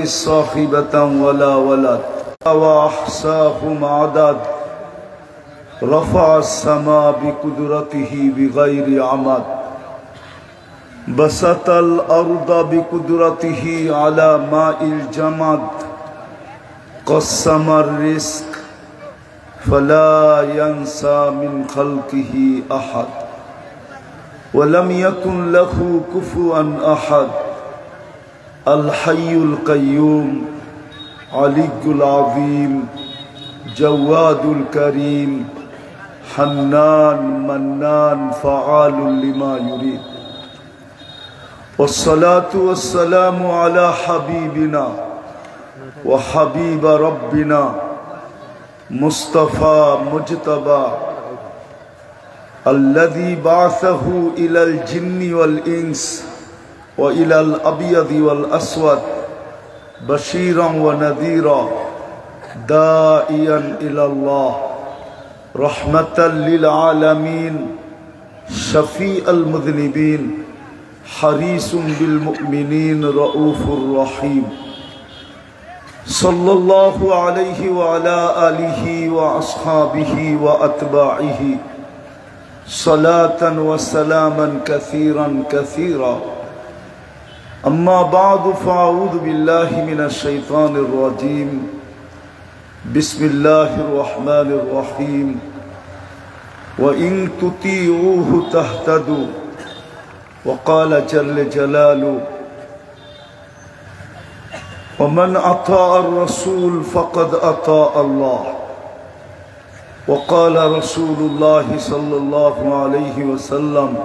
صاحبة ولا ولد وأحصاهم عدد رفع السماء بقدرته بغير عمد بسط الأرض بقدرته على ماء الجمد قسم الرزق فلا ينسى من خلقه أحد ولم يكن له كفوا أحد الحي القيوم علي العظيم جواد الكريم حنان منان فعال لما يريد والصلاة والسلام على حبيبنا وحبيب ربنا مصطفى مجتبى الذي بعثه إلى الجن والإنس وإلى الأبيض والأسود بشيرا ونذيرا داعيا إلى الله رحمة للعالمين شفيع المذنبين حريص بالمؤمنين رؤوف رحيم صلى الله عليه وعلى آله وأصحابه وأتباعه صلاة وسلاما كثيرا كثيرا أما بعد فأعوذ بالله من الشيطان الرجيم بسم الله الرحمن الرحيم وإن تطيعوه تهتدوا وقال جل جلاله ومن أطاع الرسول فقد أطاع الله وقال رسول الله صلى الله عليه وسلم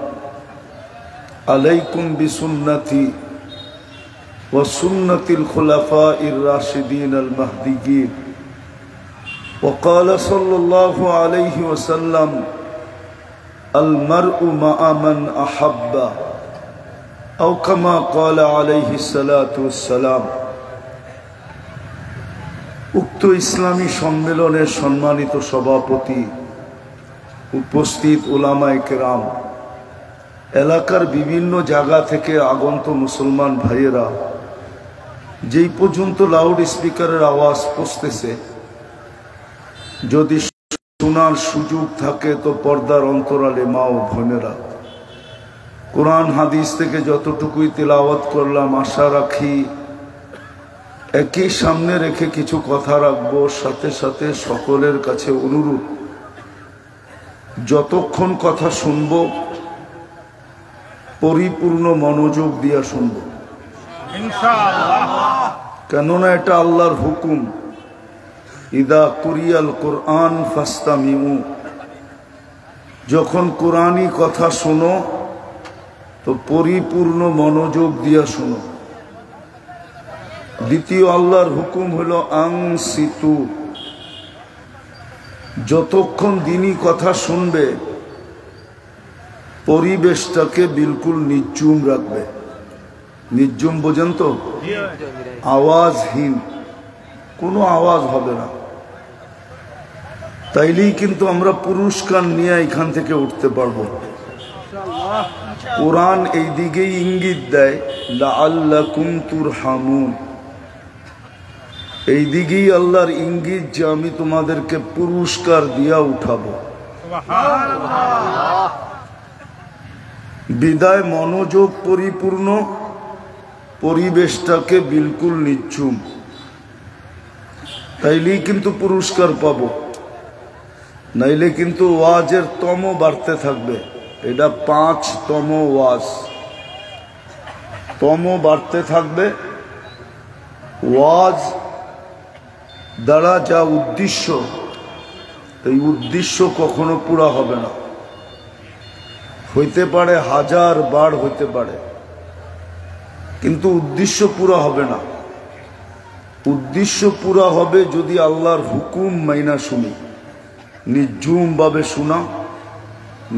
عليكم بسنتي وسنة الخلفاء الراشدين المهديين وقال صلى الله عليه وسلم المرء مع من أحب أو كما قال عليه الصلاة والسلام উক্ত ইসলামী সম্মেলনের সম্মানিত সভাপতি উপস্থিত উলামায়ে কেরাম এলাকার বিভিন্ন জায়গা থেকে আগত মুসলমান ভাইয়েরা যেই পর্যন্ত লাউড স্পিকারের আওয়াজ পৌঁছতেছে যদি শোনার সুযোগ থাকে তো পর্দার অন্তরালে মা ও বোনেরা কোরআন হাদিস থেকে যতটুকুই তিলাওয়াত করলাম আশা রাখি একই সামনে রেখে কিছু কথা রাখবো সাথে সাথে সকলের কাছে অনুরোধ যতক্ষণ কথা শুনবো পরিপূর্ণ মনোযোগ দিয়া শুনবো ইনশাআল্লাহ কেননা এটা আল্লাহর হুকুম ইদা কুরিয়াল কোরআন ফাস্তামিউ যখন কোরআনী কথা শোনো তো পরিপূর্ণ মনোযোগ দিয়া শোনো দ্বিতীয় আল্লাহর হুকুম হলো আনসিতু যতক্ষণ দ্বীনি কথা শুনবে পরিবেশটাকে বিলকুল নির্জুম রাখবে নির্জুম বোঝেন তো আওয়াজহীন কোনো আওয়াজ হবে না তাইলেই কিন্তু আমরা পুরস্কার নিয়ে এখান থেকে উঠতে পারবো কোরআন এই দিকেই ইঙ্গিত দেয় লাআল্লাকুম তুরহামুন এই দিকেই আল্লাহর ইঙ্গিত যে আমি তোমাদেরকে পুরস্কার দিয়া উঠাবো বিদায় মনোযোগ পরিপূর্ণ পরিবেশটাকে বিলকুল নিঝুম তাইলেই কিন্তু পুরস্কার পাবো নাইলে কিন্তু ওয়াজের তম বাড়তে থাকবে এটা 5তম ওয়াজ তম বাড়তে থাকবে ওয়াজ দ্বারা যা উদ্দেশ্য এই উদ্দেশ্য কখনো পুরা হবে না হইতে পারে 1000 বার হইতে পারে কিন্তু উদ্দেশ্য পুরা হবে না উদ্দেশ্য পুরা হবে যদি আল্লাহর হুকুম মাইনা শুনি নির্জুম ভাবে শোনা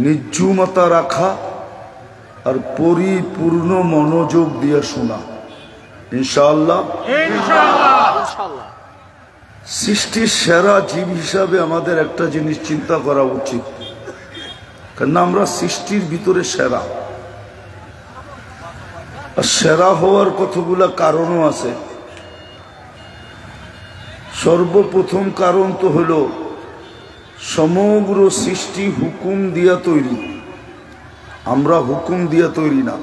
নির্জুমতা রাখা আর পরিপূর্ণ মনোযোগ দিয়ে শোনা ইনশাআল্লাহ ইনশাআল্লাহ সৃষ্টির সেরা জীব হিসাবে আমাদের একটা জিনিস চিন্তা করা উচিত কারণ আমরা সৃষ্টির ভিতরে সেরা আর সেরা হওয়ার কতগুলা কারণও আছে সর্বপ্রথম কারণ তো হলো সমগ্র সৃষ্টি হুকুম দিয়া তৈরি। আমরা হুকুম দিয়া তৈরি না,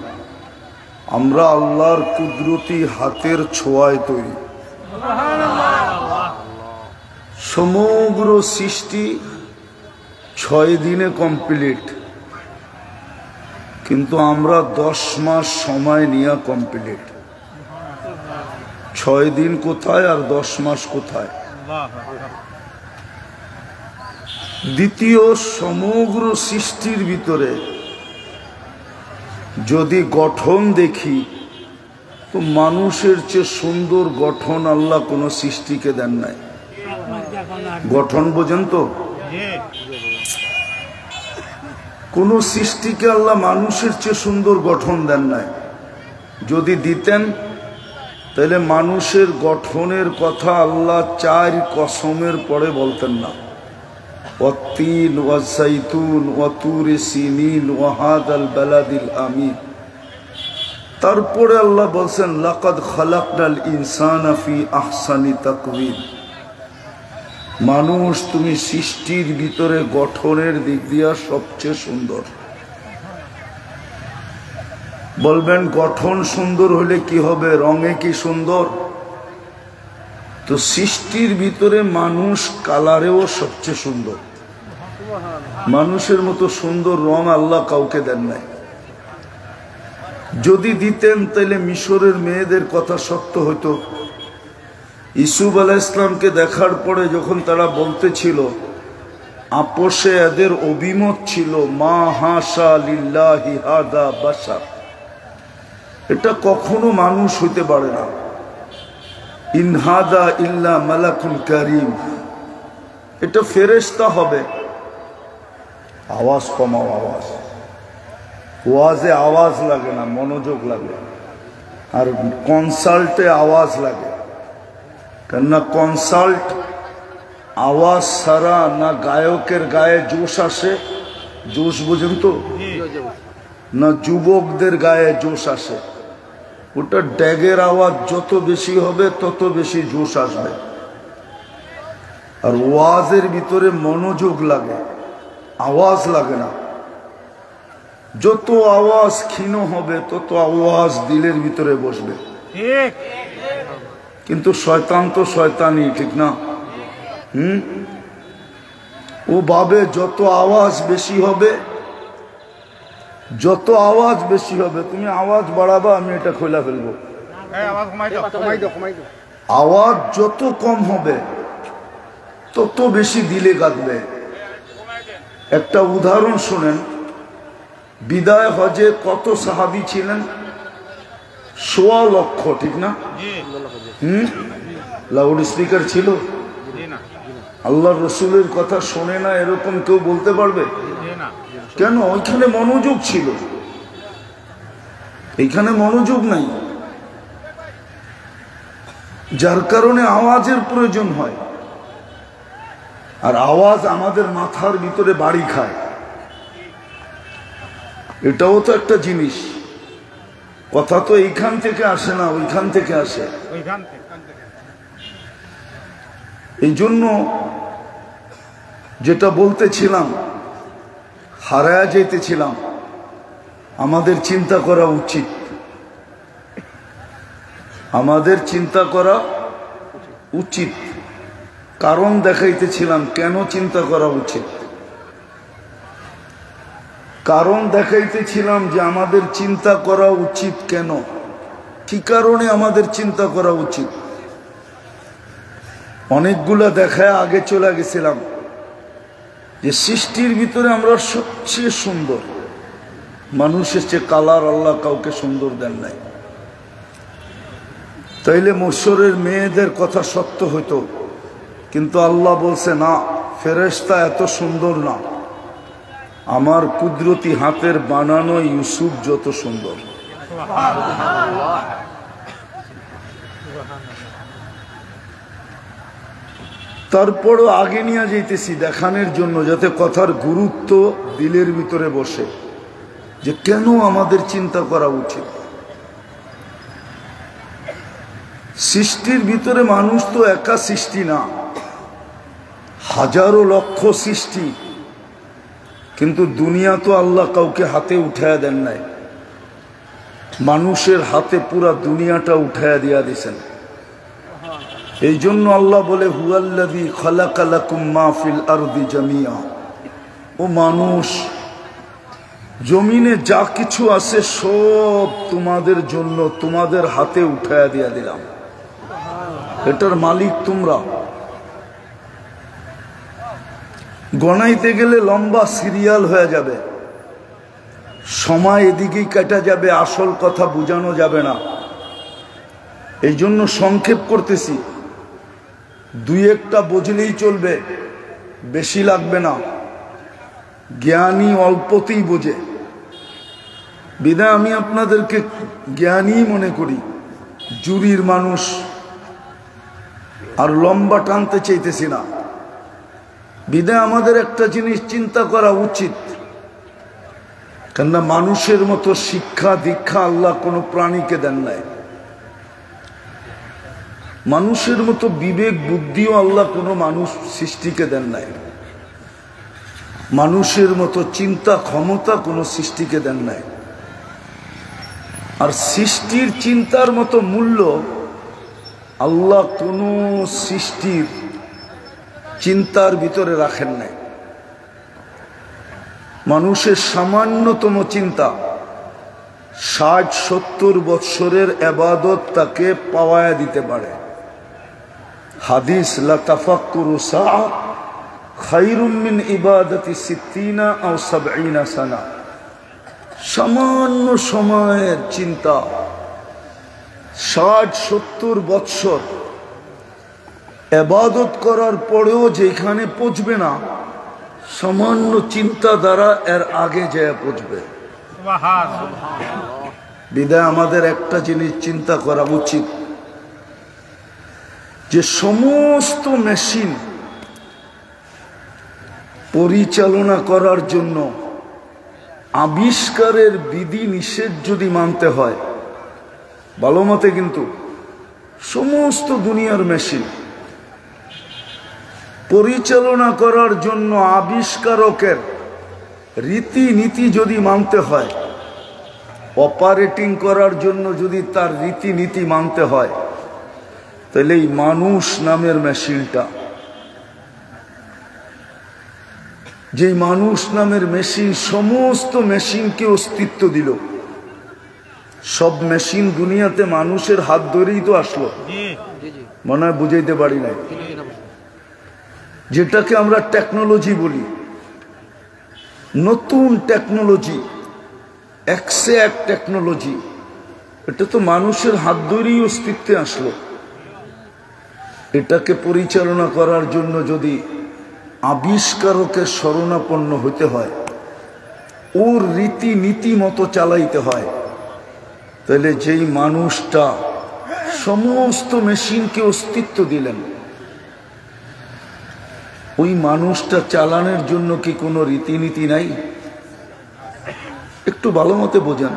আমরা আল্লাহর কুদরতি হাতের ছোঁয়ায় তৈরি। সমগ্র সৃষ্টি 6 দিনে কমপ্লিট, কিন্তু আমরা 10 মাস সময় নিয়ে কমপ্লিট। 6 দিন কোথায় আর 10 মাস কোথায়? দ্বিতীয়, সমগ্র সৃষ্টির ভিতরে যদি গঠন দেখি তো মানুষের চেয়ে সুন্দর গঠন আল্লাহ কোন সৃষ্টিকে দেন নাই। গঠন বোঝেন তো? কোন সৃষ্টিকে আল্লাহ মানুষের চেয়ে সুন্দর গঠন দেন নাই। যদি দিতেন তাহলে মানুষের গঠনের কথা আল্লাহ 4 কসমের পরে বলতেন না। ওয়াত্তিন ওয়াজাইতুন ওয়াতুরি সিনিন ওয়াহাদাল বালাদিল আমিন। তারপরে আল্লাহ বলছেন লাকাদ খালাকনাল ইনসানা ফি আহসানি তাকওয়িম। মানুষ তুমি সৃষ্টির ভিতরে গঠনের দিক দিয়া সবচেয়ে সুন্দর। বলবেন গঠন সুন্দর হলে কি হবে? রঙে কি সুন্দর? তো সৃষ্টির ভিতরে মানুষ কালারেও সবচেয়ে সুন্দর। মানুষের মতো সুন্দর রং আল্লাহ কাউকে দেন নাই। যদি দিতেন তাহলে মিশরের মেয়েদের কথা সত্য হতো। ইসুফ আলাইহিস সালামকে দেখার পরে যখন তারা বলতেছিল, আপোষে এদের অভিমত ছিল মা হাসা লিল্লাহি হাদা বাশার, এটা কখনো মানুষ হইতে পারে না। ইনহাদা ইল্লা মালাকুন কারীম, এটা ফেরেশতা হবে। আওয়াজ কমাও, আওয়াজ। ওয়াজে আওয়াজ লাগে না, মনোযোগ লাগে। আর কনসাল্টে আওয়াজ লাগে, কেননা কনসাল্ট আওয়াজ ছাড়া না গায়কের গায়ে জোশ আসে, জোশ বুঝেন তো, না যুবকদের গায়ে জোশ আসে। ওটা ড্যাগের আওয়াজ যত বেশি হবে তত বেশি জোশ আসবে। আর ওয়াজের ভিতরে মনোযোগ লাগে, আওয়াজ লাগে না। যত আওয়াজ ক্ষীণ হবে তত আওয়াজ দিলের ভিতরে বসবে। কিন্তু শয়তান তো শয়তানই, ঠিক না? ও ভাবে যত আওয়াজ বেশি হবে, যত আওয়াজ বেশি হবে, তুমি আওয়াজ বাড়াবা আমি এটা খোলা ফেলবো। আওয়াজ যত কম হবে তত বেশি দিলে কাঁদবে। একটা উদাহরণ শুনেন, বিদায় হজে কত সাহাবী ছিলেন? 1.25 লক্ষ, ঠিক না? লাউড স্পিকার ছিল? আল্লাহ রসুলের কথা শোনে না এরকম কেউ বলতে পারবে? কেন? ওইখানে মনোযোগ ছিল, এইখানে মনোযোগ নাই, যার কারণে আওয়াজের প্রয়োজন হয়। আর আওয়াজ আমাদের মাথার ভিতরে বাড়ি খায়। এটাও তো একটা জিনিস। কথা তো এইখান থেকে আসে না, ওইখান থেকে আসে। এই জন্য যেটা বলতেছিলাম, হারায়া যেতেছিলাম, আমাদের চিন্তা করা উচিত, আমাদের চিন্তা করা উচিত। কারণ দেখাইতেছিলাম কেন চিন্তা করা উচিত। কারণ দেখাইতেছিলাম যে আমাদের চিন্তা করা উচিত কেন, কি কারণে আমাদের চিন্তা করা উচিত। অনেকগুলা দেখায় আগে চলে গেছিলাম যে সৃষ্টির ভিতরে আমরা সবচেয়ে সুন্দর। মানুষের চেয়ে কালার আল্লাহ কাউকে সুন্দর দেন নাই। তাইলে মিশরের মেয়েদের কথা সত্য হইতো, কিন্তু আল্লাহ বলছে না, ফেরেশতা এত সুন্দর না, আমার কুদরতি হাতের বানানো ইউসুফ যত সুন্দর। তারপরও আগে নিয়ে যাইতেছি দেখানোর জন্য, যাতে কথার গুরুত্ব দিলের ভিতরে বসে, যে কেন আমাদের চিন্তা করা উচিত। সৃষ্টির ভিতরে মানুষ তো একা সৃষ্টি না, হাজারো লক্ষ সৃষ্টি, কিন্তু দুনিয়া তো আল্লাহ কাউকে হাতে উঠায়া দেন নাই, মানুষের হাতে পুরা দুনিয়াটা উঠায়া দিয়া দিছেন। এই জন্য আল্লাহ বলে হুয়াল্লাযী খালাকা লাকুম মা ফিল আরদি জামিআ, ও মানুষ, জমিনে যা কিছু আছে সব তোমাদের জন্য, তোমাদের হাতে উঠায়া দিয়া দিলাম, এটার মালিক তোমরা। গণাইতে গেলে লম্বা সিরিয়াল হয়ে যাবে, সময় এদিকেই কাটা যাবে, আসল কথা বোঝানো যাবে না। এই জন্য সংক্ষেপ করতেছি, দুই একটা বুঝলেই চলবে, বেশি লাগবে না। জ্ঞানী অল্পতেই বোঝে, বিধায় আমি আপনাদেরকে জ্ঞানী মনে করি, জুরির মানুষ, আর লম্বা টানতে চাইতেছি না। বিধায় আমাদের একটা জিনিস চিন্তা করা উচিত, কেননা মানুষের মতো শিক্ষা দীক্ষা আল্লাহ কোনো প্রাণীকে দেন নাই, মানুষের মতো বিবেক বুদ্ধিও আল্লাহ কোনো মানুষ সৃষ্টিকে দেন নাই, মানুষের মতো চিন্তা ক্ষমতা কোনো সৃষ্টিকে দেন নাই। আর সৃষ্টির চিন্তার মতো মূল্য আল্লাহ কোনো সৃষ্টির চিন্তার ভিতরে রাখেন নাই। মানুষের সামান্যতম চিন্তা 60-70 বৎসরের ইবাদত তাকে পাওয়ায়া দিতে পারে। হাদিস লা তাফাক্কুরু সাআ খায়রুম মিন ইবাদাতি 60 আও 70 সানা, সামান্য সময়ের চিন্তা 60-70 বৎসর ইবাদত করার পরেও যেখানে পৌঁছবে না, সামান্য চিন্তা দ্বারা এর আগে যায় পৌঁছবে। বিধায় আমাদের একটা জিনিস চিন্তা করা উচিত, যে সমস্ত মেশিন পরিচালনা করার জন্য আবিষ্কারের বিধি নিষেধ যদি মানতে হয় ভালো মতে, কিন্তু সমস্ত দুনিয়ার মেশিন পরিচালনা করার জন্য আবিষ্কারকের রীতিনীতি যদি মানতে হয়, অপারেটিং করার জন্য যদি তার রীতিনীতি মানতে হয়, তাহলে এই মানুষ নামের মেশিনটা, যে মানুষ নামের মেশিন সমস্ত মেশিনকে অস্তিত্ব দিল, সব মেশিন দুনিয়াতে মানুষের হাত ধরেই তো আসলো, মনে হয় বুঝাইতে পারি নাই, যেটাকে আমরা টেকনোলজি বলি, নতুন টেকনোলজি, একসে এক টেকনোলজি, এটা তো মানুষের হাত ধরেই অস্তিত্বে আসলো। এটাকে পরিচালনা করার জন্য যদি আবিষ্কারকের শরণাপন্ন হতে হয়, ওর রীতিনীতি মতো চালাইতে হয়, তাহলে যেই মানুষটা সমস্ত মেশিনকে অস্তিত্ব দিলেন, ওই মানুষটা চালানোর জন্য কি কোনো রীতিনীতি নাই? একটু ভালো মতে বোঝান।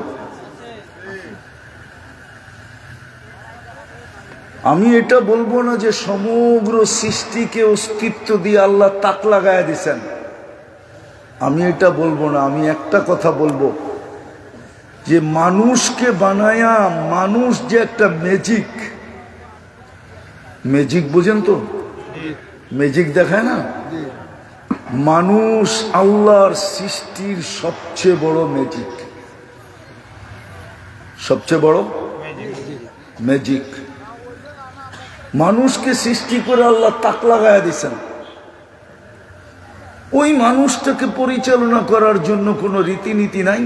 আমি এটা বলবো না যে সমগ্র সৃষ্টিকে অস্তিত্ব দিয়ে আল্লাহ তাক লাগায় দিছেন, আমি এটা বলবো না। আমি একটা কথা বলবো, যে মানুষকে বানায়া, মানুষ যে একটা ম্যাজিক, ম্যাজিক বুঝেন তো, ম্যাজিক দেখায় না, মানুষ আল্লাহর সৃষ্টির সবচেয়ে বড় ম্যাজিক, সবচেয়ে বড় ম্যাজিক। মানুষকে সৃষ্টি করে আল্লাহ তাক লাগায়া দিছেন, ওই মানুষটাকে পরিচালনা করার জন্য কোনো রীতিনীতি নাই।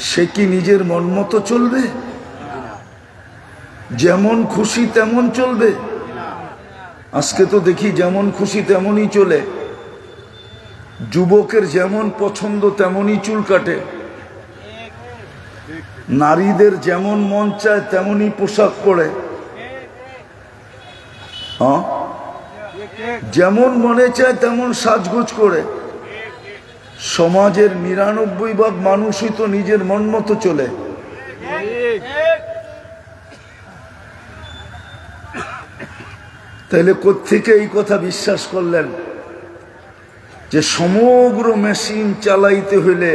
সে কি নিজের মন মতো চলবে? যেমন খুশি তেমন চলবে? আজকে তো দেখি যেমন খুশি তেমনই চলে, যুবকের যেমন পছন্দ তেমনই চুল কাটে, নারীদের যেমন মন চায় তেমনই পোশাক পরে, যেমন মনে চায় তেমন সাজগোজ করে। সমাজের ৯৯% মানুষই তো নিজের মন মতো চলে। তাইলে কোত্থেকে এই কথা বিশ্বাস করলেন যে সমগ্র মেশিন চালাইতে হইলে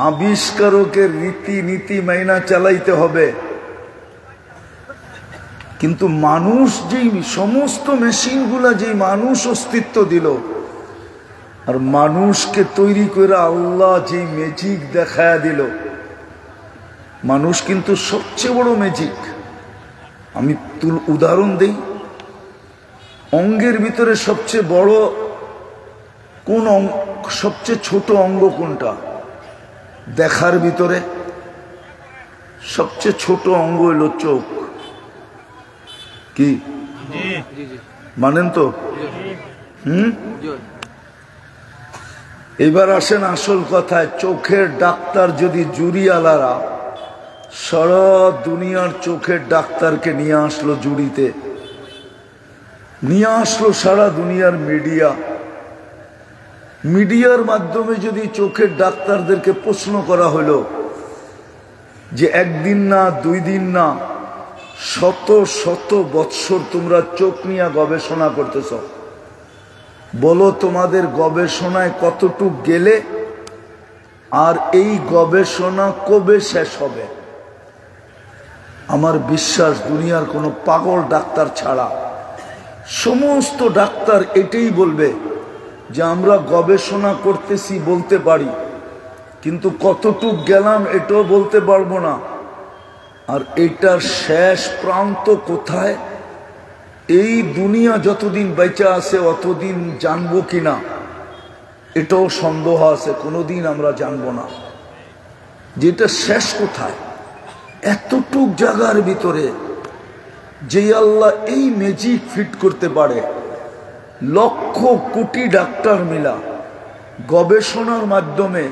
আবিষ্কারকের রীতিনীতি মাইনা চালাইতে হবে? কিন্তু মানুষ যেই সমস্ত মেশিনগুলা যেই মানুষ অস্তিত্ব দিল, আর মানুষকে তৈরি করে আল্লাহ যেই ম্যাজিক দেখায়া দিল, মানুষ কিন্তু সবচেয়ে বড় ম্যাজিক। আমি উদাহরণ দেই, অঙ্গের ভিতরে সবচেয়ে বড় কোন সবচেয়ে ছোট অঙ্গ কোনটা? দেখার ভিতরে সবচেয়ে ছোট অঙ্গ হইল চোখ। কি মানেন তো? এবার আসেন আসল কথায়। চোখের ডাক্তার যদি জুড়িয়ালারা সারা দুনিয়ার চোখের ডাক্তারকে নিয়ে আসলো জুড়িতে, নিয়ে আসলো সারা দুনিয়ার মিডিয়ার মাধ্যমে যদি চোখের ডাক্তারদেরকে প্রশ্ন করা হলো যে একদিন না, 2 দিন না, শত শত বৎসর তোমরা চোখ নিয়ে গবেষণা করতেছ, বলো তোমাদের গবেষণায় কতটুক গেলে, আর এই গবেষণা কবে শেষ হবে? আমার বিশ্বাস দুনিয়ার কোনো পাগল ডাক্তার ছাড়া সমস্ত ডাক্তার এটাই বলবে যে আমরা গবেষণা করতেছি বলতে পারি, কিন্তু কতটুক গেলাম এটাও বলতে পারবো না। আর এটার শেষ প্রান্ত কোথায়, এই দুনিয়া যতদিন বেঁচে আছে অতদিন জানবো কিনা এটাও সন্দেহ আছে, কোনোদিন আমরা জানবো না যেটা শেষ কোথায়। এতটুক জায়গার ভিতরে যে আল্লাহ এই ম্যাজিক ফিট করতে পারে, লক্ষ কোটি ডাক্তার মিলা গবেষণার মাধ্যমে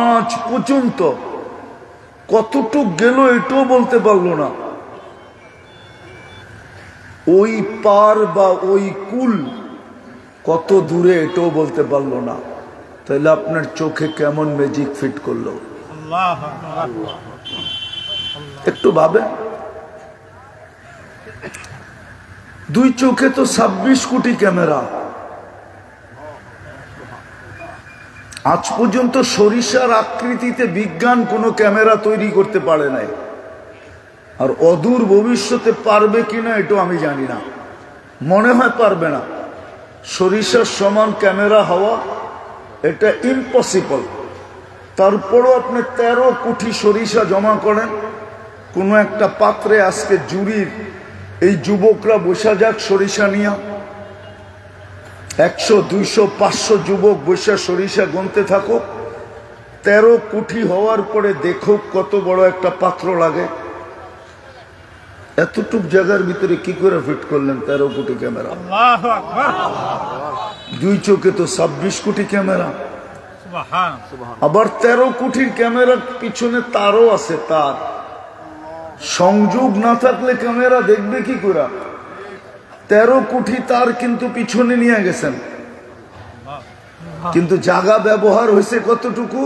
আজ পর্যন্ত কতটুক গেল এটাও বলতে পারলো না। ওই পার বা ওই কুল কত দূরে এটাও বলতে পারলো না। তাহলে আপনার চোখে কেমন ম্যাজিক ফিট করলো? একটু ভাবেন। 2 চোখে তো 26 কোটি ক্যামেরা। আজ পর্যন্ত সরিষার আকৃতিতে বিজ্ঞান কোনো ক্যামেরা তৈরি করতে পারে নাই, আর অদূর ভবিষ্যতে পারবে কিনা এটাও আমি জানি না, মনে হয় পারবে না। সরিষার সমান ক্যামেরা হওয়া এটা ইম্পসিবল। তারপরও আপনি 13 কোটি সরিষা জমা করেন কোনো একটা পাত্রে, আজকে জুরির এই যুবকরা বসা যাক সরিষা নিয়া, 100, 200, 500 যুবক বসে সরিষা গুনতে থাকো, 13 কোটি হওয়ার পরে দেখো কত বড় একটা পাত্র লাগে। এতটুক জায়গার ভিতরে কি করে ফিট করলেন 13 কোটি ক্যামেরা? 2 চোখে তো 26 কোটি ক্যামেরা। আবার 13 কোটির ক্যামেরার পিছনে তারও আছে, তার সংযোগ না থাকলে ক্যামেরা দেখবে কি করে? 13 কোটি তার কিন্তু পিছনে নিয়ে গেছেন, কিন্তু জায়গা ব্যবহার হয়েছে কতটুকু?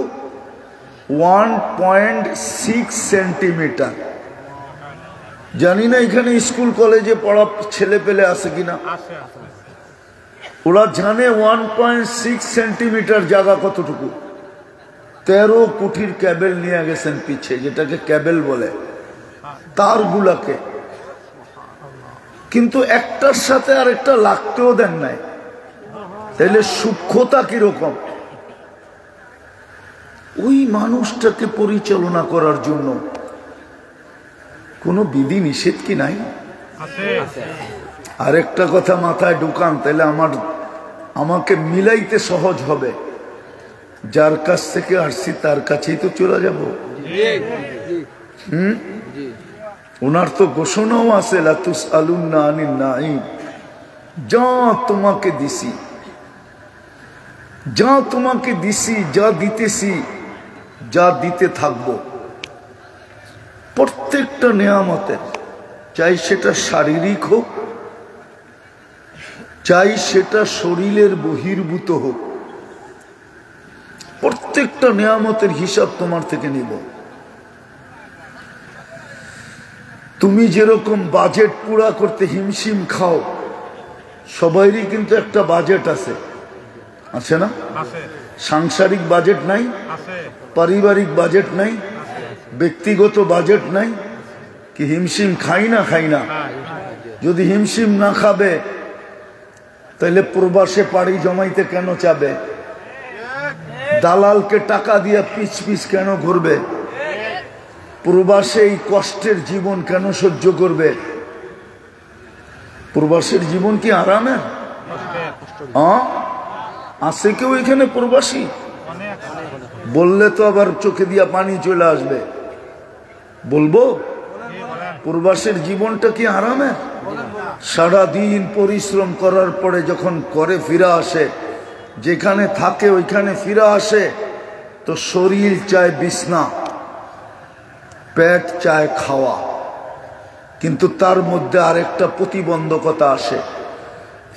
1.6 সেন্টিমিটার। জানি না এখানে স্কুল কলেজে পড়া ছেলে পেলে আছে কিনা, ওরা জানে 1.6 সেন্টিমিটার জায়গা কতটুকু। 13 কোটির ক্যাবেল নিয়ে গেছেন পিছে, যেটাকে ক্যাবেল বলে, তারগুলাকে, কিন্তু একটার সাথে আর একটা লাগতেও দেন নাই। তাহলে সূক্ষ্মতা কিরকম? ওই মানুষটাকে পরিচালনা করার জন্য কোনো বিধি নিষেধ কি নাই? আরেকটা কথা মাথায় ঢুকান, তাহলে আমাকে মিলাইতে সহজ হবে। যার কাছ থেকে আসছি তার কাছেই তো চলে যাব। ওনার তো ঘোষণাও আছে, লাতুস আলুন্না আনিন নাঈম, যা তোমাকে দিছি, যা তোমাকে দিছি, যা দিতেছি, যা দিতে থাকবো, প্রত্যেকটা নেয়ামতের, চাই সেটা শারীরিক হোক, চাই সেটা শরীরের বহির্ভূত হোক, প্রত্যেকটা নেয়ামতের হিসাব তোমার থেকে নিব। তুমি যেরকম বাজেট পুরা করতে হিমশিম খাও, সবাইরই কিন্তু একটা বাজেট আছে, আছে না? সাংসারিক বাজেট নাই, পারিবারিক বাজেট নাই, ব্যক্তিগত বাজেট নাই, কি হিমশিম খাই না? যদি হিমশিম না খাবে তাহলে প্রবাসে পাড়ি জমাইতে কেন চাবে? দালালকে টাকা দিয়ে পিছ পিছ কেন ঘুরবে? প্রবাসে এই কষ্টের জীবন কেন সহ্য করবে? প্রবাসের জীবন কি আরামে? আছে কেউ এখানে প্রবাসী? বললে তো আবার চোখে দিয়া পানি চলে আসবে। বলবো প্রবাসের জীবনটা কি আরামে? সারাদিন পরিশ্রম করার পরে যখন করে ফিরে আসে, যেখানে থাকে ওইখানে ফিরে আসে, তো শরীর চায় বিছনা, পেট চায় খাওয়া, কিন্তু তার মধ্যে আরেকটা প্রতিবন্ধকতা আসে।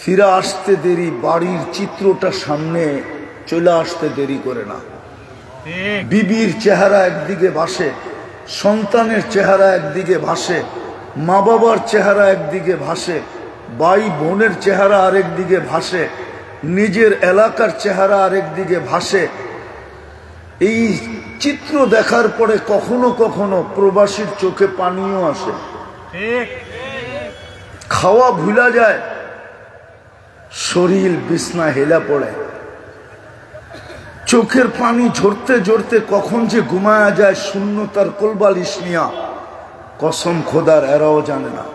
ফিরে আসতে দেরি, বাড়ির চিত্রটা সামনে চলে আসতে দেরি করে না। বিবির চেহারা একদিকে ভাসে, সন্তানের চেহারা একদিকে ভাসে, মা বাবার চেহারা একদিকে ভাসে, ভাই বোনের চেহারা আরেক দিকে ভাসে, নিজের এলাকার চেহারা আরেক দিকে ভাসে। এই চিত্র দেখার পরে কখনো কখনো প্রবাসীর চোখে পানিও আসে, খাওয়া ভুলা যায়, শরীর বিছনা হেলা পড়ে, চোখের পানি ঝরতে ঝরতে কখন যে ঘুমায়া যায় শূন্যতার কোলবালিশ নিয়া, কসম খোদার এরাও জানে না।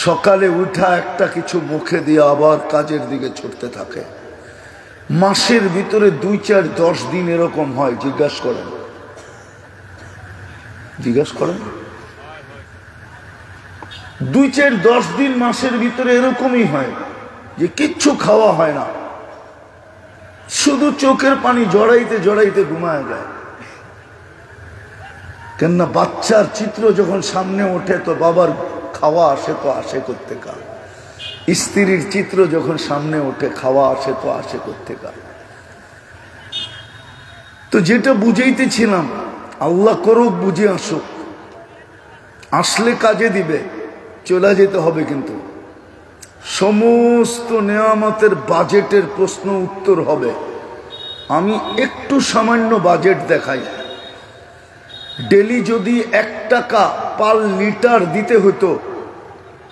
সকালে উঠা একটা কিছু মুখে দিয়ে আবার কাজের দিকে ছুটতে থাকে। মাসের ভিতরে 2, 4, 10 দিন এরকম হয়। জিজ্ঞাসা করেন 2, 4, 10 দিন মাসের ভিতরে এরকমই হয় যে কিচ্ছু খাওয়া হয় না, শুধু চোখের পানি জড়াইতে জড়াইতে ঘুমায় যায়। কেননা বাচ্চার চিত্র যখন সামনে ওঠে তো বাবার খাওয়া আসে তো আসে করতে কার, স্ত্রীর চিত্র যখন সামনে ওঠে খাওয়া আসে তো আসে করতে কার। তো যেটা বুঝাইতেছিলাম, আল্লাহ করুক বুঝে আসুক, আসলে কাজে দিবে, চলে যেতে হবে। কিন্তু সমস্ত নেয়ামতের বাজেটের প্রশ্ন উত্তর হবে। আমি একটু সামান্য বাজেট দেখাই। ডেলি যদি 1 টাকা পার লিটার দিতে হতো,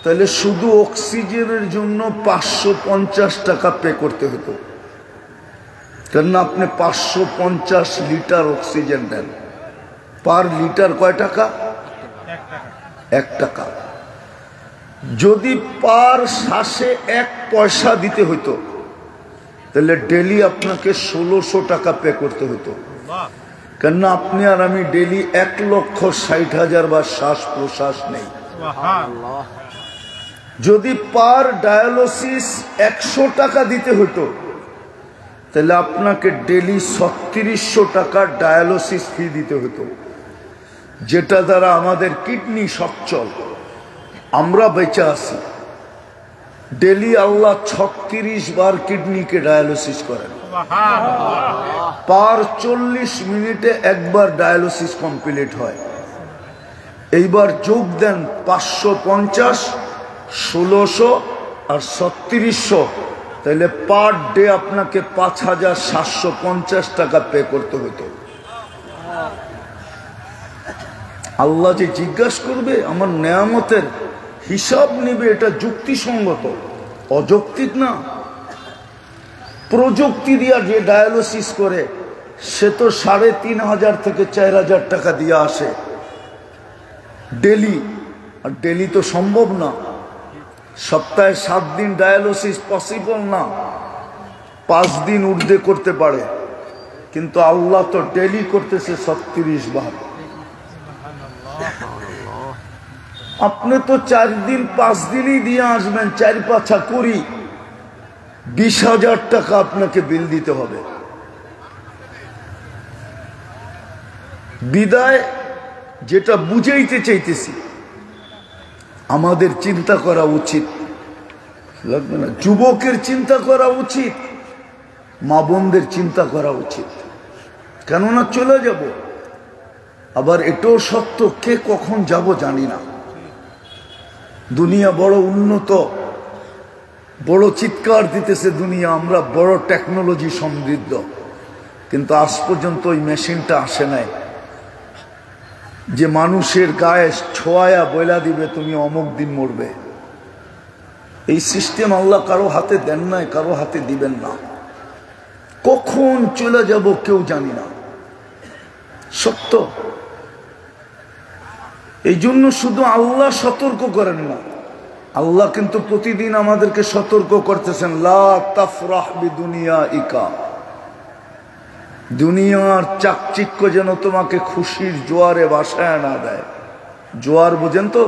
তাহলে শুধু অক্সিজেনের জন্য 550 টাকা পে করতে হতো। কেননা আপনি 550 লিটার অক্সিজেন দেন, পার লিটার কয় টাকা? 1 টাকা। যদি পার শ্বাসে 1 পয়সা দিতে হতো, তাহলে ডেলি আপনাকে 1600 টাকা পে করতে হতো। কেননা আপনি আর আমি ডেলি 1,60,000 বার শ্বাস প্রশ্বাস নেই। যদি পার ডায়ালিসিস 100 টাকা দিতে হতো, তাহলে আপনাকে ডেলি 3600 টাকা ডায়ালিসিস ফি দিতে হতো, যেটা দ্বারা আমাদের কিডনি সচ্ছল, আমরা বেঁচে আছি। ডেলি আল্লাহ 36 বার কিডনিকে ডায়ালিসিস করেন। পার 40 মিনিটে একবার ডায়ালিসিস কমপ্লিট হয়। এইবার যোগ দেন 550, 1600 আর 3600, তাহলে পার ডে আপনাকে 5750 টাকা পে করতে হতো। আল্লাহ যে জিজ্ঞাসা করবে, আমার নেয়ামতের হিসাব নেবে, এটা যুক্তিসঙ্গত, অযৌক্তিক না। প্রযুক্তি দিয়া যে ডায়ালিসিস করে সে তো 3500 থেকে 4000 টাকা দিয়ে আসে ডেলি। আর ডেলি তো সম্ভব না, সপ্তাহে 7 দিন ডায়ালিসিস পসিবল না, 5 দিন ঊর্ধ্বে করতে পারে, কিন্তু আল্লাহ তো ডেলি করতেছে 36 বার। আপনি তো 4 দিন 5 দিনই দিয়ে আসবেন, 4-5 করি 20,000 টাকা আপনাকে বিল দিতে হবে। বিদায় যেটা বুঝাইতে চাইতেছি, আমাদের চিন্তা করা উচিত, লাগবে না? যুবকের চিন্তা করা উচিত, মা বোনদের চিন্তা করা উচিত। কেননা চলে যাব, আবার এটাও সত্য কে কখন যাব জানি না। দুনিয়া বড় উন্নত, বড় চিৎকার দিতেছে দুনিয়া, আমরা বড় টেকনোলজি সমৃদ্ধ, কিন্তু আজ পর্যন্ত ওই মেশিনটা আসে নাই যে মানুষের গায়ে ছোঁয়া বইলা দিবে তুমি অমুক দিন মরবে। এই সিস্টেম আল্লাহ কারো হাতে দেন নাই, কারো হাতে দিবেন না। কখন চলে যাব কেউ জানি না, সত্য। এই জন্য শুধু আল্লাহ সতর্ক করেন না, আল্লাহ কিন্তু প্রতিদিন আমাদেরকে সতর্ক করতেছেন, লা তাফরাহ বিদুনিয়াইকা, দুনিয়ার চাকচিক্য যেন তোমাকে খুশির জোয়ারে ভাসায় না দেয়। জোয়ার বুঝেন তো?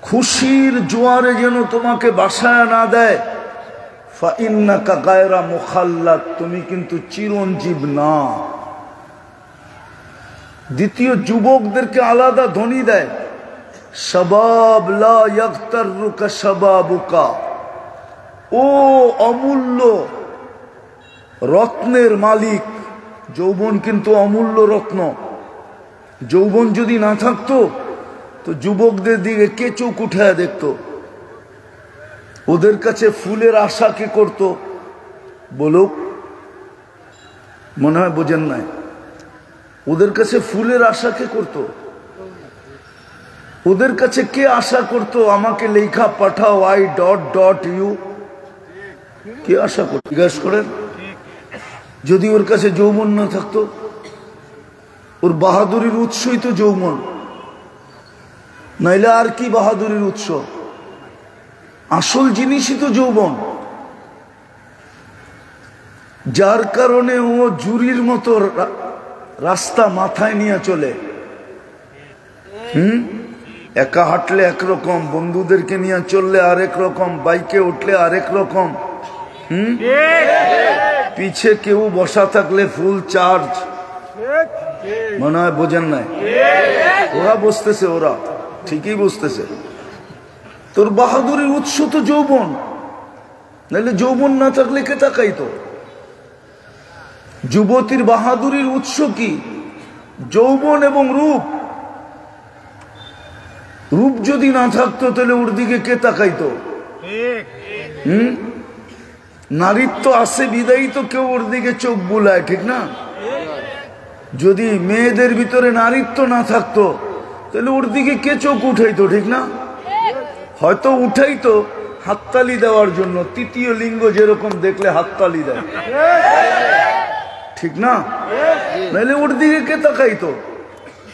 খুশির জোয়ারে যেন তোমাকে ভাসায় না দেয়। ফাইন্নাকা গায়রা মুখাল্লাদ, তুমি কিন্তু চিরঞ্জীব না। দ্বিতীয়, যুবকদেরকে আলাদা ধ্বনি দেয়, শাবাব লা ইয়াগতাররুকা শাবাবুকা, ও অমূল্য রত্নের মালিক। যৌবন কিন্তু অমূল্য রত্ন। যৌবন যদি না থাকতো তো যুবকদের দিকে কে চোখ উঠায় দেখতো? ওদের কাছে ফুলের আশা কে করতো? বলুক, মনে হয় বোঝেন নাই। ওদের কাছে ফুলের আশা কে করতো? ওদের কাছে কে আশা করতো আমাকে লেখা পাঠাও I.U? কে আশা করতো? জিজ্ঞাসা করেন। যদি ওর কাছে যৌবন না থাকতো, ওর বাহাদুরির উৎসই তো যৌবন, নাইলে আর কি বাহাদুরির উৎস? আসল জিনিসই তো যৌবন, যার কারণে ও জুরির মতো রাস্তা মাথায় নিয়ে চলে। একা হাঁটলে একরকম, বন্ধুদেরকে নিয়ে চললে আরেক রকম, বাইকে উঠলে আরেক রকম, পিছে কেউ বসা থাকলে ফুল চার্জ। মনে হয় বোঝেন নাই? ওরা বসতেছে, ওরা ঠিকই বসতেছে। তোর বাহাদুরির উৎস তো যৌবন, নাহলে যৌবন না থাকলে কে তাকাইতো? যুবতীর বাহাদুরির উৎস কি? যৌবন এবং রূপ। রূপ যদি না থাকতো তাহলে ওর দিকে কে তাকাইতো? নারীত্ব আছে বিদায়ী তো কেউ ওর দিকে চোখ বুলায়, ঠিক না? যদি মেয়েদের ভিতরে নারীত্ব না থাকতো তাহলে ওর দিকে কে চোখ উঠাইতো, ঠিক না? হয়তো উঠাইতো হাততালি দেওয়ার জন্য, তৃতীয় লিঙ্গ যেরকম দেখলে হাততালি দেয়, ঠিক না? নাহলে ওর দিকে কে তাকাইতো?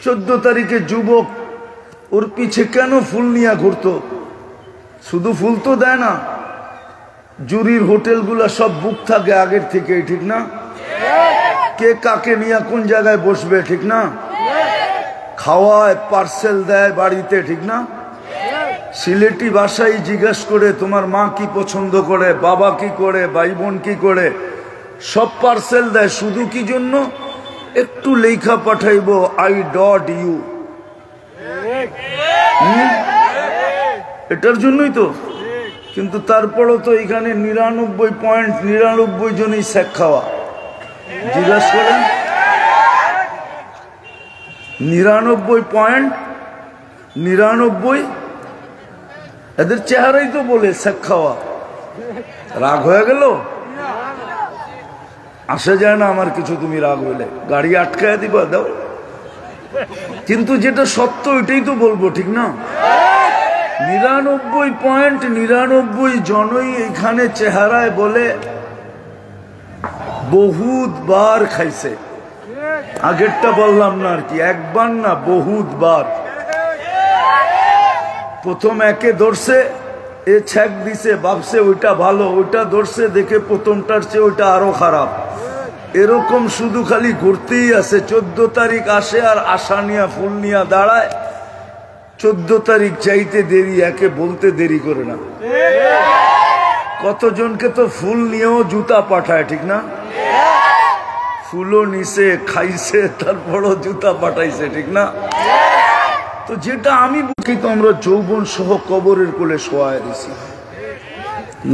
14 তারিখে যুবক ওর পিছে কেন ফুল নিয়ে ঘুরতো? শুধু ফুল তো দেয় না, জুরির হোটেলগুলা সব বুক থাকে আগের থেকে, ঠিক না? কে কাকে নিয়ে কোন জায়গায় বসবে, ঠিক না? খাওয়ায়, পার্সেল দেয় বাড়িতে, ঠিক না? সিলেটি ভাষায় জিজ্ঞাসা করে তোমার মা কি পছন্দ করে, বাবা কি করে, ভাই বোন কি করে, সব পার্সেল দেয়। শুধু কি জন্য? একটু লেখা পাঠাইবো I.U, এটার জন্যই তো। কিন্তু তারপরও তো এখানে 99.99 জনই শেখ খাওয়া। জিজ্ঞাসা করেন, 99.99 এদের চেহারাই তো বলে শেখ খাওয়া। রাগ হয়ে গেল? আসা যায় না আমার কিছু, তুমি রাগ হলে গাড়ি আটকায় দিবা, দাও। কিন্তু যেটা সত্য এটাই তো বলবো, ঠিক না? 99.99 জনই এখানে চেহারায় বলে বহুত বার খাইছে। আগেরটা বললাম না আর কি, একবার না বহুত বার। প্রথম একে ধরছে, এ ছ্যাক দিছে, ভাবছে ওইটা ভালো, ওইটা ধরছে দেখে প্রথমটার চেয়ে ওইটা আরো খারাপ। এরকম শুধু খালি ঘুরতেই আছে। 14 তারিখ আসে আর আশা নিয়া ফুল নিয়া দাঁড়ায়। 14 তারিখ চাইতে দেরি, একে বলতে দেরি করে না। কতজনকে তো ফুল নিয়েও জুতা পাঠায়, ঠিক না? ফুলও নিছে, খাইছে, তারপরও জুতা পাঠাইছে, ঠিক না? তো যেটা আমি বুঝি, তো আমরা যৌবন সহ কবরের কোলে শোয়ায় দিছি।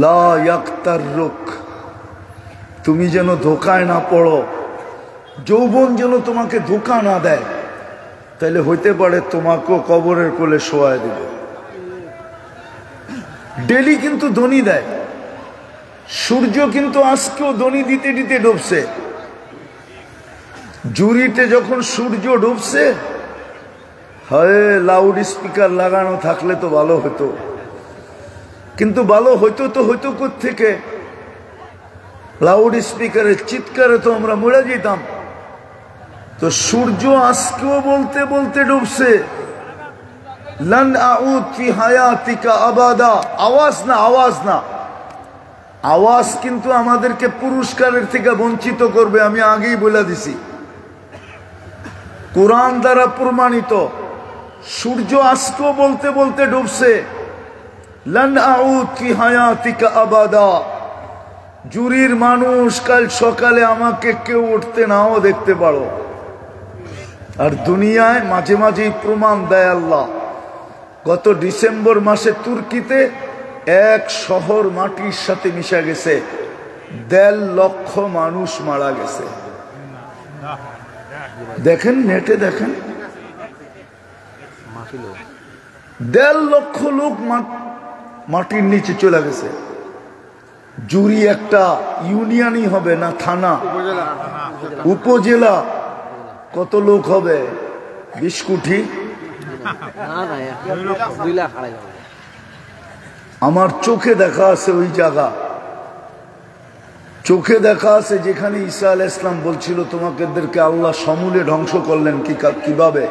লা ইয়াগতাররুক, তুমি যেন ধোকায় না পড়ো, যৌবন যেন তোমাকে ধোকা না দেয়। তাইলে হইতে পারে তোমাকেও কবরের কোলে শোয়ায় দিবে। ডেলি কিন্তু ধ্বনি দেয়। সূর্য কিন্তু আজকেও ধ্বনি দিতে দিতে ডুবছে। জুরিতে যখন সূর্য ডুবছে, হয় লাউড স্পিকার লাগানো থাকলে তো ভালো হতো, কিন্তু ভালো হইতো তো হইতো কোত্থেকে? লাউড স্পিকারের চিৎকারে তো আমরা মরে যেতাম। তো সূর্য আজকেও বলতে বলতে ডুবছে, লান আউদ ফি হায়াতিকা আবাদা। আওয়াজ না, আওয়াজ না, আওয়াজ কিন্তু আমাদেরকে পুরস্কারের থেকে বঞ্চিত করবে, আমি আগেই বলে দিছি। কোরআন দ্বারা প্রমাণিত। সূর্য আজকেও বলতে বলতে ডুবছে, লান আউদ ফি হায়াতিকা আবাদা। জুরির মানুষ, কাল সকালে আমাকে কেউ উঠতে নাও দেখতে পারো। আর দুনিয়ায় মাঝে মাঝেই প্রমাণ দেয় আল্লাহ। গত ডিসেম্বর মাসে তুর্কিতে এক শহর মাটির সাথে মিশা গেছে, 1.5 লক্ষ মানুষ মারা গেছে। দেখেন নেটে, দেখেন 1.5 লক্ষ লোক মাটির নিচে চলে গেছে। জুরি একটা ইউনিয়নই হবে না, থানা, উপজেলা। কত লোক হবে? 20 কোটি। আমার চোখে দেখা আছে ওই জায়গা, চোখে দেখা আছে যেখানে ঈসা আলাইহিস সালাম বলছিল তোমাদেরকে আল্লাহ সমূলে ধ্বংস করলেন কিভাবে।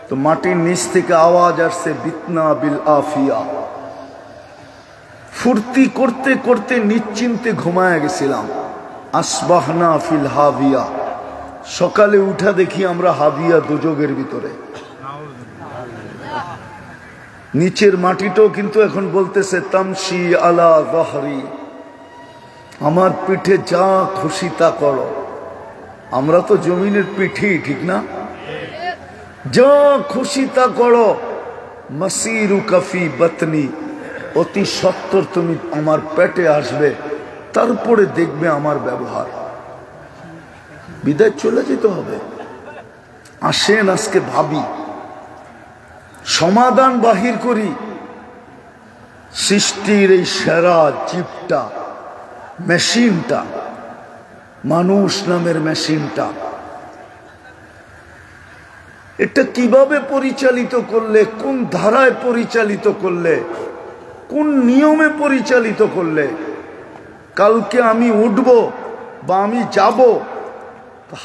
তো মাটির নিচ থেকে আওয়াজ আসছে, বিতনা বিল আফিয়া। ফুর্তি করতে করতে নিশ্চিন্তে ঘুমায় গেছিলাম। আসবাহনা ফিল হাবিয়া। সকালে উঠা দেখি আমরা হাবিয়া, দুজগের ভিতরে। নিচের মাটিটাও কিন্তু এখন বলতেছে তামশি আলা যাহরি, আমার পিঠে যা খুশি তা করো। আমরা তো জমিনের পিঠেই, ঠিক না? যা খুশি তা করো। মাসিরু কাফি বাতনি, অতি সত্বর তুমি আমার পেটে আসবে, তারপরে দেখবে আমার ব্যবহার। বিদায় চলে যেতে হবে। আসেন আজকে ভাবি, সমাধান বাহির করি। সৃষ্টির এই সেরা জীবটা, মেশিনটা, মানুষ নামের মেশিনটা, এটা কিভাবে পরিচালিত করলে, কোন ধারায় পরিচালিত করলে, কোন নিয়মে পরিচালিত করলে কালকে আমি উঠব বা আমি যাব,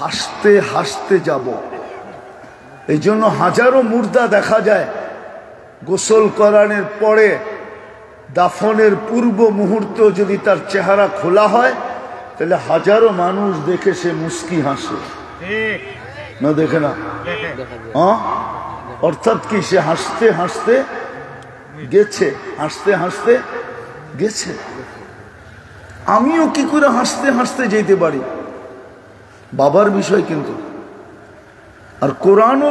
হাসতে হাসতে যাব। এই জন্য হাজারো মুর্দা দেখা যায় গোসল করানোর পরে দাফনের পূর্ব মুহূর্ত যদি তার চেহারা খোলা হয়, তাহলে হাজারো মানুষ দেখে সে মুস্কি হাসে, না দেখে না? অর্থাৎ কি, সে হাসতে হাসতে গেছে, হাসতে হাসতে গেছে। আমিও কি করে হাসতে হাসতে যেতে পারি? বাবার বিষয় কিন্তু। আর কোরআনও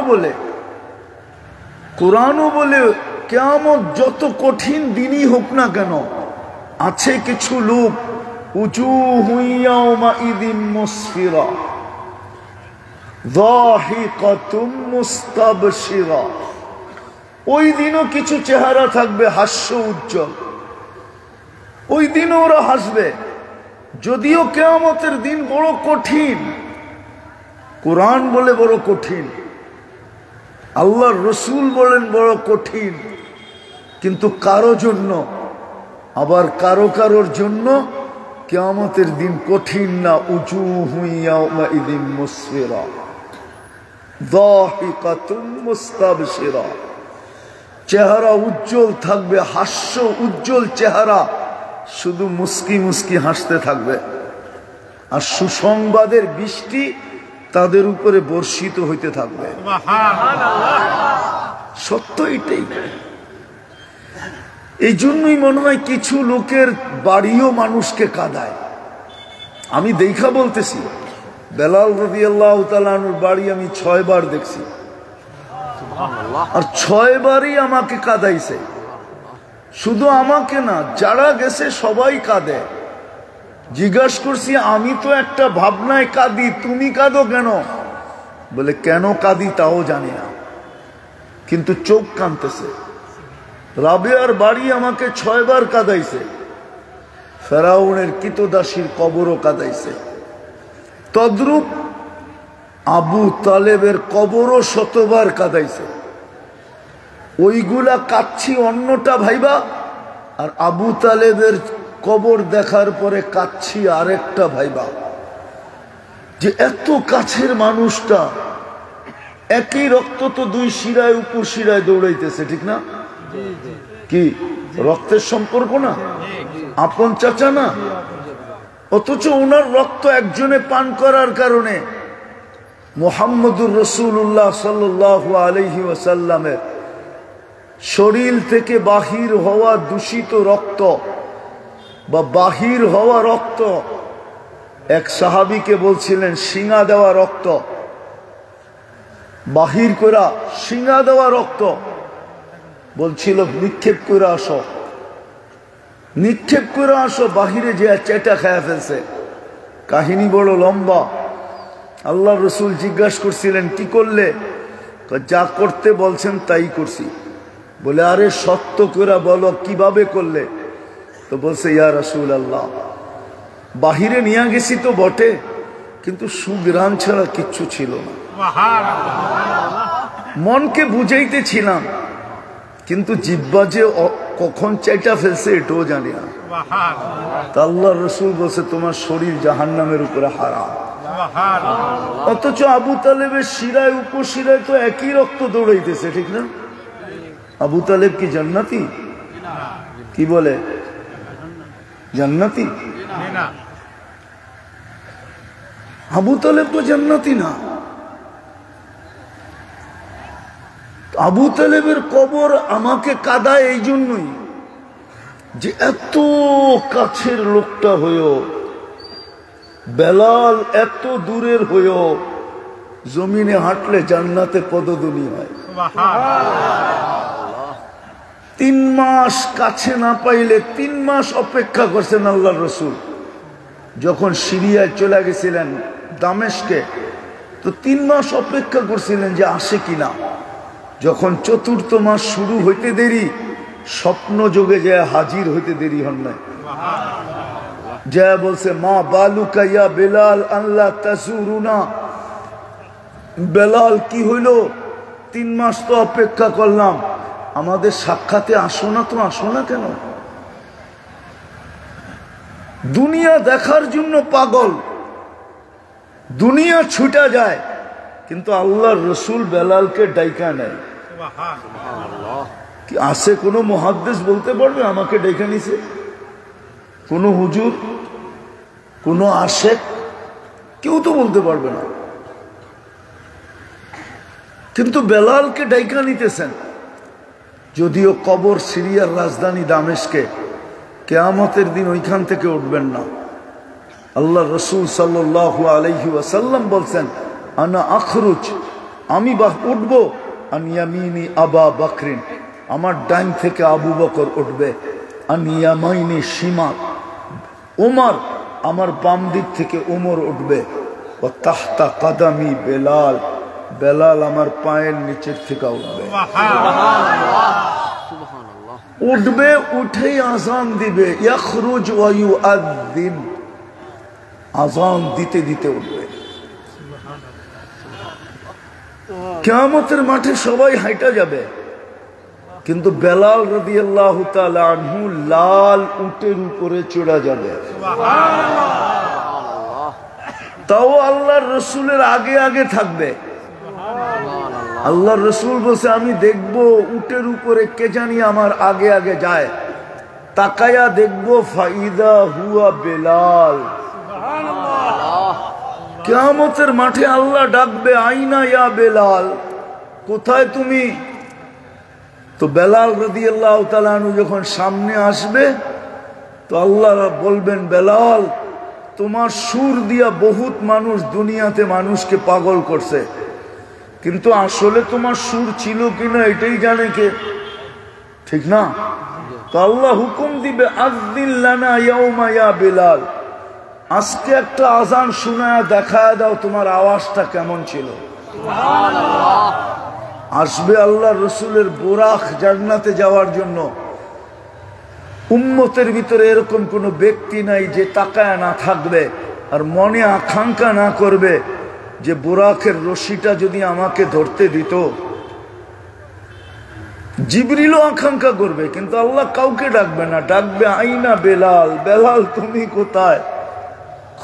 বলে কিয়ামত যত কঠিন দিনই হোক না কেন, আছে কিছু লোক উজুহু ইয়াওমাইযিন মুসফিরা যাহিকাতুম মুস্তাবশিরা। ওই দিনও কিছু চেহারা থাকবে হাস্য উজ্জ্বল, ওই দিনও ওরা হাসবে। যদিও কিয়ামতের দিন বড় কঠিন, কোরআন বলে বড় কঠিন, আল্লাহর রসুল বলেন বড় কঠিন, কিন্তু কারো জন্য, আবার কারোর জন্য কিয়ামতের দিন কঠিন না। উজুহু ইয়াওমাইযিন মুসফিরা যাহিকাতুম মুস্তাবশিরা। চেহারা উজ্জ্বল থাকবে, হাস্য উজ্জ্বল চেহারা, শুধু মুস্কি মুস্কি হাসতে থাকবে। আর সুসংবাদের বৃষ্টি তাদের উপরে বর্ষিত হইতে থাকবে। সত্য এটাই। এই জন্যই মনে হয় কিছু লোকের বাড়িও মানুষকে কাঁদায়। আমি দেখা বলতেছি, বেলাল রাদিয়াল্লাহু তাআলা আনহুর বাড়ি আমি 6 বার দেখছি, আর 6 বারই আমাকে কাঁদাইছে। শুধু আমাকে না, যারা গেছে সবাই কাঁদে। জিজ্ঞাসা করছি, আমি তো একটা ভাবনায় কাঁদি, তুমি কাঁদো কেন? বলে কেন কাঁদি তাও জানি না, কিন্তু চোখ কাঁদতেছে। রাবেয়ার বাড়ি আমাকে 6 বার কাঁদাইছে, ফেরাউনের কিতদাসীর কবরও কাঁদাইছে। তদ্রূপ আবু তালেবের কবরও 100 বার কাঁদাইছে। ওইগুলা কাচ্ছি অন্যটা ভাইবা, আর আবু তালেবের কবর দেখার পরে কাচ্ছি আরেকটা ভাইবা, যে এত কাছের মানুষটা একই রক্ত তো 2 শিরায় উপর শিরায় দৌড়াইতেছে, ঠিক না? কি রক্তের সম্পর্ক না, আপন চাচা না? অথচ ওনার রক্ত একজনে পান করার কারণে মুহাম্মদুর রাসূলুল্লাহ সাল্লাল্লাহু আলাইহি ওয়াসাল্লামের শরীর থেকে বাহির হওয়া দূষিত রক্ত বা বাহির হওয়া রক্ত, এক সাহাবীকে বলছিলেন শিঙা দেওয়া রক্ত, বাহির করা শিঙা দেওয়া রক্ত, বলছিল নিক্ষেপ করে আসো, নিক্ষেপ করে আসো। বাহিরে যে চেটা খায়া ফেলছে। কাহিনী বড় লম্বা। আল্লাহ রসুল জিজ্ঞাসা করছিলেন কি করলে? যা করতে বলছেন তাই করছি। বলে আরে সত্য করে বলো কিভাবে করলে? তো বলছে ইয়া রাসূলুল্লাহ, বাহিরে নিয়ে গেছি তো বটে, কিন্তু সুগ্রাণ ছাড়া কিচ্ছু ছিল না। মনকে বুঝাইতেছিলাম, কিন্তু জিহ্বা যে কখন চাইটা ফেলছে এটাও জানি না। তা আল্লাহ রসুল বলছে তোমার শরীর জাহান্নামের উপরে হারাম। অথচ আবু তালেবের শিরায় উপশিরায় তো একই রক্ত দৌড়াইতেছে, ঠিক না? আবু তালেব কি জান্নাতি? কি বলে জান্নাতি? আবু তালেব তো জান্নাতি না। আবু তালেবের কবর আমাকে কাঁদায় এই জন্যই যে এত কাছের লোকটা হয়েও, বেলাল এত দূরের হয়েও জমিনে হাঁটলে জান্নাতে পদধ্বনি হয়। 3 মাস কাছে না পাইলে 3 মাস অপেক্ষা করছেন আল্লাহর রসুল। যখন সিরিয়ায় চলে গেছিলেন দামেস্কে, তো 3 মাস অপেক্ষা করছিলেন যে আসে কিনা। যখন 4র্থ মাস শুরু হইতে দেরি, স্বপ্ন যোগে যায় হাজির হইতে দেরি হন নাই। যা বলছে মা বালুকা ইয়া বেলাল আল্লাহ তাসুরুনা, বেলাল কি হইল? 3 মাস তো অপেক্ষা করলাম, আমাদের সাক্ষাতে আসো না তো আসো না কেন? দুনিয়া দেখার জন্য পাগল, দুনিয়া ছুটা যায়, কিন্তু আল্লাহর রসুল বেলালকে ডাইকা নেয়। কি আছে কোনো মুহাদ্দিস বলতে পারবে আমাকে ডাইকা নিছে? কোনো হুজুর, কোনো আশেক, কেউ তো বলতে পারবে না। কিন্তু বেলালকে ডাইকা নিতেছেন। যদিও কবর সিরিয়ার রাজধানী দামেস্কে, কিয়ামতের দিন ওইখান থেকে উঠবেন না। আল্লাহ রসুল সাল্লাল্লাহু আলাইহি ওয়াসাল্লাম বলছেন আনা আখরুজ, আমি উঠব, আন ইয়ামিনি আবা বকরিন, আমার ডাইন থেকে আবু বকর উঠবে, আন ইয়ামাইনি শিমাল ওমর, আমার বাম দিক থেকে ওমর উঠবে, ও তাহতা কাদামি বেলাল, বেলাল আমার পায়ের নিচের থেকে উঠবে। উঠবে, উঠেই আজান দিবে, ইয়াখরুজ ওয়া ইউআযিন, আজান দিতে দিতে উঠবে। কিয়ামতের মাঠে সবাই হাইটা যাবে, কিন্তু বেলাল রাদিয়াল্লাহু তাআলা আনহু লাল উটের উপরে চড়া যাবে। তাও আল্লাহর রসুলের আগে আগে থাকবে। আল্লাহর রসুল বলছে আমি দেখবো উটের উপরে কে জানি আমার আগে আগে যায়, তাকায়া দেখবো ফাইদা হুয়া বেলাল। কিয়ামতের মাঠে আল্লাহ ডাকবে আইনা ইয়া বেলাল, কোথায় তুমি? তো বেলাল রাদিয়াল্লাহু তাআলা আনহু যখন সামনে আসবে, তো আল্লাহ বলবেন বেলাল, তোমার সুর দিয়া বহুত মানুষ দুনিয়াতে মানুষকে পাগল করছে, কিন্তু আসলে তোমার সুর ছিল কিনা এটাই জানে কে, ঠিক না? তো আল্লাহ হুকুম দিবে আযদিন লানা ইয়াউমা ইয়া বেলাল, আজকে একটা আজান শোনায়া দেখায় দাও তোমার আওয়াজটা কেমন ছিল। আসবে আল্লাহ রসুলের বোরাক জান্নাতে যাওয়ার জন্য। উম্মতের ভিতরে এরকম কোন ব্যক্তি নাই যে তাকায় না থাকবে আর মনে আকাঙ্ক্ষা না করবে যে বোরাকের রশিটা যদি আমাকে ধরতে দিত। জিবরিলও আকাঙ্ক্ষা করবে, কিন্তু আল্লাহ কাউকে ডাকবে না, ডাকবে আইনা বেলাল, বেলাল তুমি কোথায়?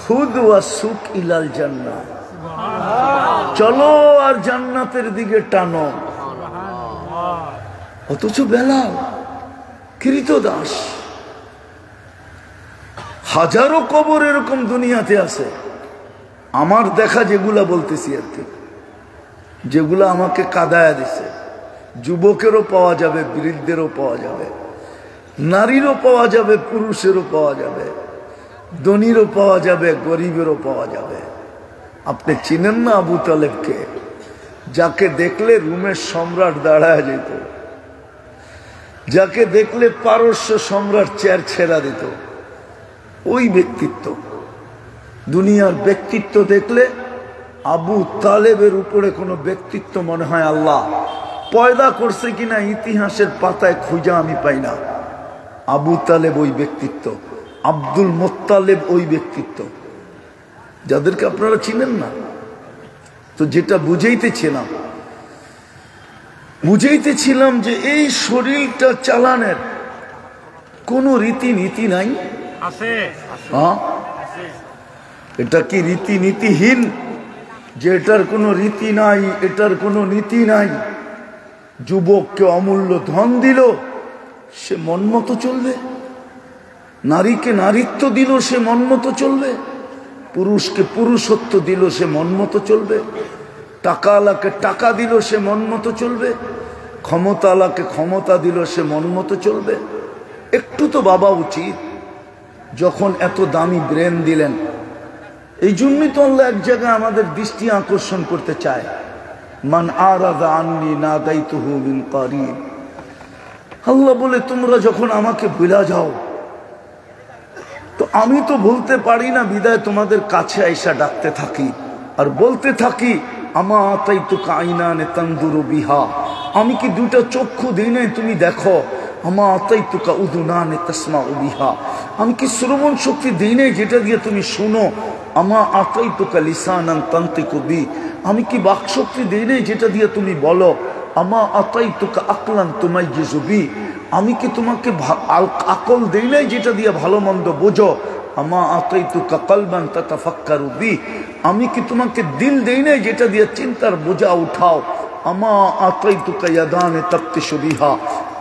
খুদ ওয়া সুক ইলাল জান্নাহ, চলো আর জান্নাতের দিকে টানো। অথচ বেলাল কৃতদাস। হাজারো কবর এরকম দুনিয়াতে আছে, আমার দেখা যেগুলা বলতেছি আর কি, যেগুলা আমাকে কাদায়া দিছে। যুবকেরও পাওয়া যাবে, বৃদ্ধেরও পাওয়া যাবে, নারীরও পাওয়া যাবে, পুরুষেরও পাওয়া যাবে, ধনীরও পাওয়া যাবে, গরিবেরও পাওয়া যাবে। আপনি চিনেন না আবু তালেবকে? যাকে দেখলে রুমের সম্রাট দাঁড়ায় যেত, যাকে দেখলে পারস্য সম্রাট চেয়ার ছেড়া দিত, ওই ব্যক্তিত্ব। দুনিয়ার ব্যক্তিত্ব দেখলে আবু তালেবের উপরে কোনো ব্যক্তিত্ব মনে হয় আল্লাহ পয়দা করছে কিনা ইতিহাসের পাতায় খুঁজে আমি পাই না। আবু তালেব ওই ব্যক্তিত্ব, আব্দুল মোত্তালেব ওই ব্যক্তিত্ব, যাদেরকে আপনারা চিনেন না। তো যেটা বুঝাইতেছিলাম যে এই শরীরটা চালানের কোনো রীতিনীতি নাই। হ্যাঁ, এটা কি রীতিনীতিহীন যে এটার কোনো রীতি নাই, এটার কোনো নীতি নাই? যুবককে অমূল্য ধন দিল, সে মন মতো চলবে। নারীকে নারীত্ব দিল, সে মন মতো চলবে। পুরুষকে পুরুষত্ব দিল, সে মন মতো চলবে। টাকাওয়ালাকে টাকা দিল, সে মন মতো চলবে। ক্ষমতাওয়ালাকে ক্ষমতা দিল, সে মন মতো চলবে। একটু তো ভাবা উচিত। যখন এত দামি ব্রেন দিলেন, এই জন্যই তো আল্লাহ এক জায়গায় আমাদের দৃষ্টি আকর্ষণ করতে চায়, মান আরাদা আননি নাদাইতুহু মিন কারিব। আল্লাহ বলে তোমরা যখন আমাকে ভুলা যাও, তো আমি তো বলতে পারি না, বিদায় তোমাদের কাছে আইসা ডাকতে থাকি আর বলতে থাকি আমা আতাইতুকা আইনানে তানদুরু বিহা, আমি কি দুটা চক্ষু দিই নাই তুমি দেখো? আমা আতাইতুকা উযুনানে তাসমাউ বিহা, আমি কি শ্রবণ শক্তি দিই নাই যেটা দিয়ে তুমি শুনো? আমা আতাইতুকা লিসানান তানতিকু বি, আমি কি বাক শক্তি দিই নাই যেটা দিয়ে তুমি বলো? আমা আতাইতুকা আকলান তুমাইয়িজু বি, আমি কি তোমাকে আকল দেই নাই যেটা দিয়ে ভালো মন্দ বোঝো? আমা আতাইতুকা কলবান তাতাফাক্কারু বি, আমি কি তোমাকে দিল দেই নাই যেটা দিয়ে চিন্তার বোঝা উঠাও? আমা আতাইতুকা ইয়াদানে তাবতিশু বিহা,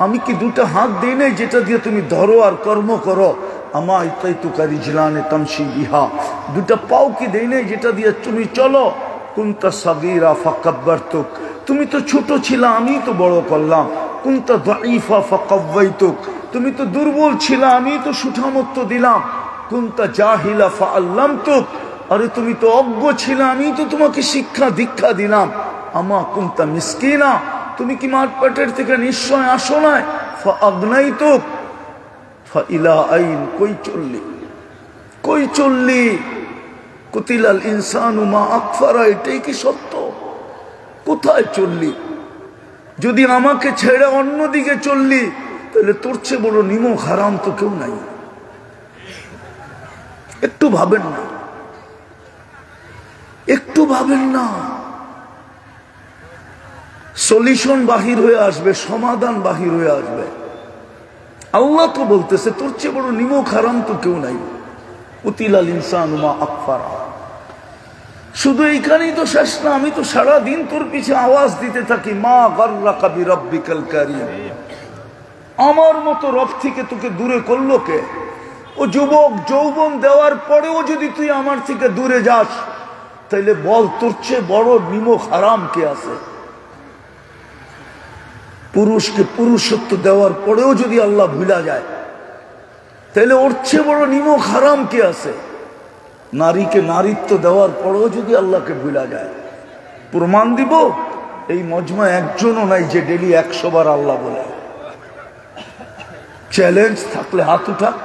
আমি কি দুটো হাত দেই নাই যেটা দিয়ে তুমি ধরো আর কর্ম করো? আমা আতাইতুকা রিজলানে তামশি বিহা, দুটো পাও কি দেই নাই যেটা দিয়ে তুমি চলো? কুনতা সাগীরা ফাকাব্বারতুক, তুমি তো ছোট ছিলা, আমি তো বড় করলাম। কুনতা দাঈফা ফাকাওয়াইতুক, তুমি তো দুর্বল ছিলা, আমি তো সুঠামত্ব দিলাম। কুনতা জাহিলা ফাআল্লামতুক, আরে তুমি তো অজ্ঞ ছিলা, আমি তো তোমাকে শিক্ষা দীক্ষা দিলাম। আমা কুনতা মিসকিনা, তুমি কি মাঠ পেটের থেকে নিশ্চয় আসো নাই? ফাআগনাইতুক ফাইলা আইন, কই চললি? কুতিলাল ইনসানু মা আকফারা, এটাই কি সত্য? কোথায় চললি? যদি আমাকে ছেড়ে অন্যদিকে চললি, তাহলে তোর চেয়ে বড় নিমক হারাম তো কেউ নাই। একটু ভাবেন না, একটু ভাবেন না। সলিউশন বাহির হয়ে আসবে, সমাধান বাহির হয়ে আসবে। আল্লাহ তো বলতেছে তোর চেয়ে বড় নিমক হারাম তো কেউ নাই। কুতিলাল ইনসানু মা আকফারা। শুধু এইখানেই তো শেষ না, আমি তো সারাদিন তোর পিছে আওয়াজ দিতে থাকি, মা গাররাকা বিরাব্বিকাল কারীম, আমার মতো রব থেকে তোকে দূরে করলো কে? ও যুবক যৌবন দেওয়ার পরেও যদি তুই আমার থেকে দূরে যাস, তাইলে বল তোর চেয়ে বড় নিমক হারাম কে আছে? পুরুষকে পুরুষত্ব দেওয়ার পরেও যদি আল্লাহ ভুলা যায়, তাহলে ওর চেয়ে বড় নিমক হারাম কে আছে? নারীকে নারীত্ব দেওয়ার পরেও যদি আল্লাহকে ভুলা যায়, প্রমাণ দিব এই মজমা একজনও নাই যে ডেলি 100 বার আল্লাহ বলে। চ্যালেঞ্জ থাকলে হাত উঠাক,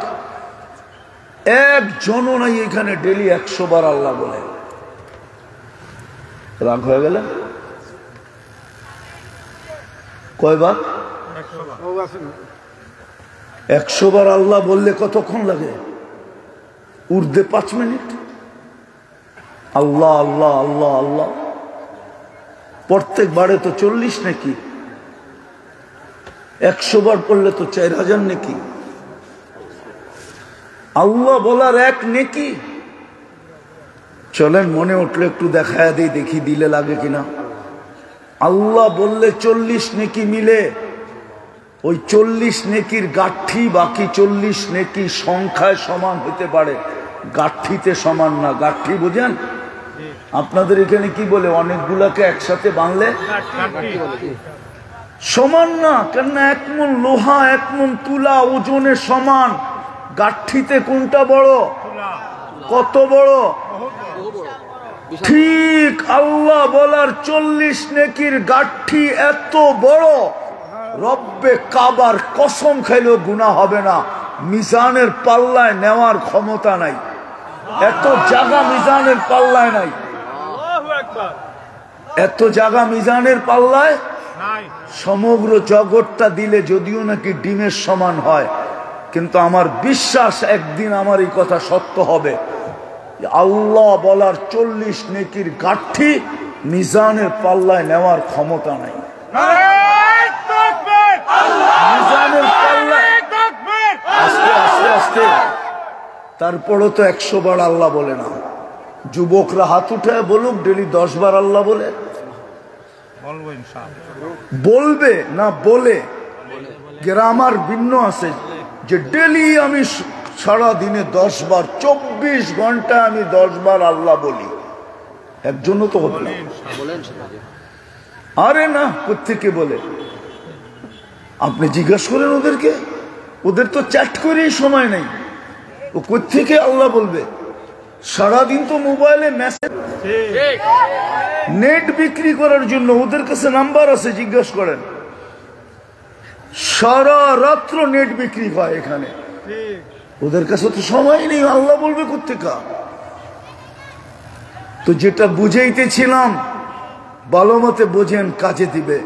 একজনও নাই এখানে ডেলি 100 বার আল্লাহ বলে। রাগ হয়ে গেলে কয়বার? 100 বার আল্লাহ বললে কতক্ষণ লাগে? উর্দে 5 মিনিট। আল্লাহ আল্লাহ আল্লাহ আল্লাহ, প্রত্যেকবারে তো 40 নাকি, 100 বার পড়লে তো 4000 নাকি। আল্লাহ বলার এক নেকি। চলেন মনে উঠলে একটু দেখায় দিই, দেখি দিলে লাগে কিনা। আল্লাহ বললে 40 নেকি মিলে, ওই 40 নেকির গাঠি বাকি 40 নেকি সংখ্যায় সমান হতে পারে, গাঠিতে সমান না। গাঠি বুঝেন? আপনাদের এখানে কি বলে? অনেকগুলাকে একসাথে বাঁধলে সমান না। কেননা 1 মণ লোহা 1 মণ তুলা ওজনে সমান। গাঠিতে কোনটা বড়? কত বড়? ঠিক আল্লাহ বলার 40 নেকির গাঠি এত বড়, রব্বে কাবার কসম খাইলেও গুনাহ হবে না। মিজানের পাল্লায় নেওয়ার ক্ষমতা নাই, এত জায়গা মিজানের পাল্লায় নাই, এত জায়গা মিজানের পাল্লায়। সমগ্র জগৎটা দিলে যদিও নাকি ডিমের সমান হয়, কিন্তু আমার বিশ্বাস একদিন আমার এই কথা সত্য হবে। আল্লাহ বলার 40 নেকির গাঠি মিজানের পাল্লায় নেওয়ার ক্ষমতা নাই। মিজানের পাল্লায় আস্তে আস্তে আস্তে, তারপরও তো 100 বার আল্লাহ বলে না। যুবকরা হাত উঠে বলুক, ডেলি 10 বার আল্লাহ বলে। বলবে না বলে গ্রামার ভিন্ন আছে, যে ডেলি আমি সারা দিনে 10 বার, 24 ঘন্টা আমি 10 বার আল্লাহ বলি। একজনও তো হবে না। আরে না, কোত্থেকে বলে? আপনি জিজ্ঞাসা করেন ওদেরকে, ওদের তো চ্যাট করেই সময় নেই। ও কোত্থেকে আল্লাহ বলবে? সারাদিন তো মোবাইলে মেসেজ, নেট বিক্রি করার জন্য ওদের কাছে নাম্বার আছে, জিজ্ঞাসা করেন। সারা রাত্র নেট বিক্রি হয় এখানে, ওদের কাছে তো সময় নেই। আল্লাহ বলবে কোত্থেকে? তো যেটা বুঝাইতেছিলাম, ভালো মতে বোঝেন, কাজে দিবে।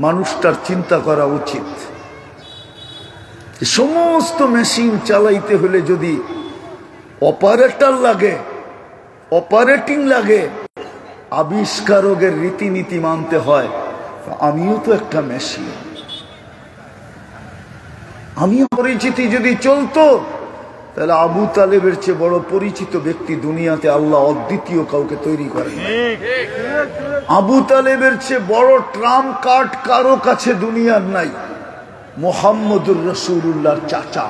মানুষটার চিন্তা করা উচিত। সমস্ত মেশিন চালাইতে হলে যদি অপারেটর লাগে, অপারেটিং লাগে, আবিষ্কারকের রীতিনীতি মানতে হয়। আমিও তো একটা মেশিন, আমিও পরিচিতি যদি চলতো, তাহলে আবু তালেবের চেয়ে বড় পরিচিত ব্যক্তি দুনিয়াতে আল্লাহ অদ্বিতীয় কাউকে তৈরি করেন। আবু তালেবের চেয়ে বড় ট্রাম্প কার্ড কারো কাছে দুনিয়ার নাই। মুহাম্মদুর রাসূলুল্লাহর চাচা,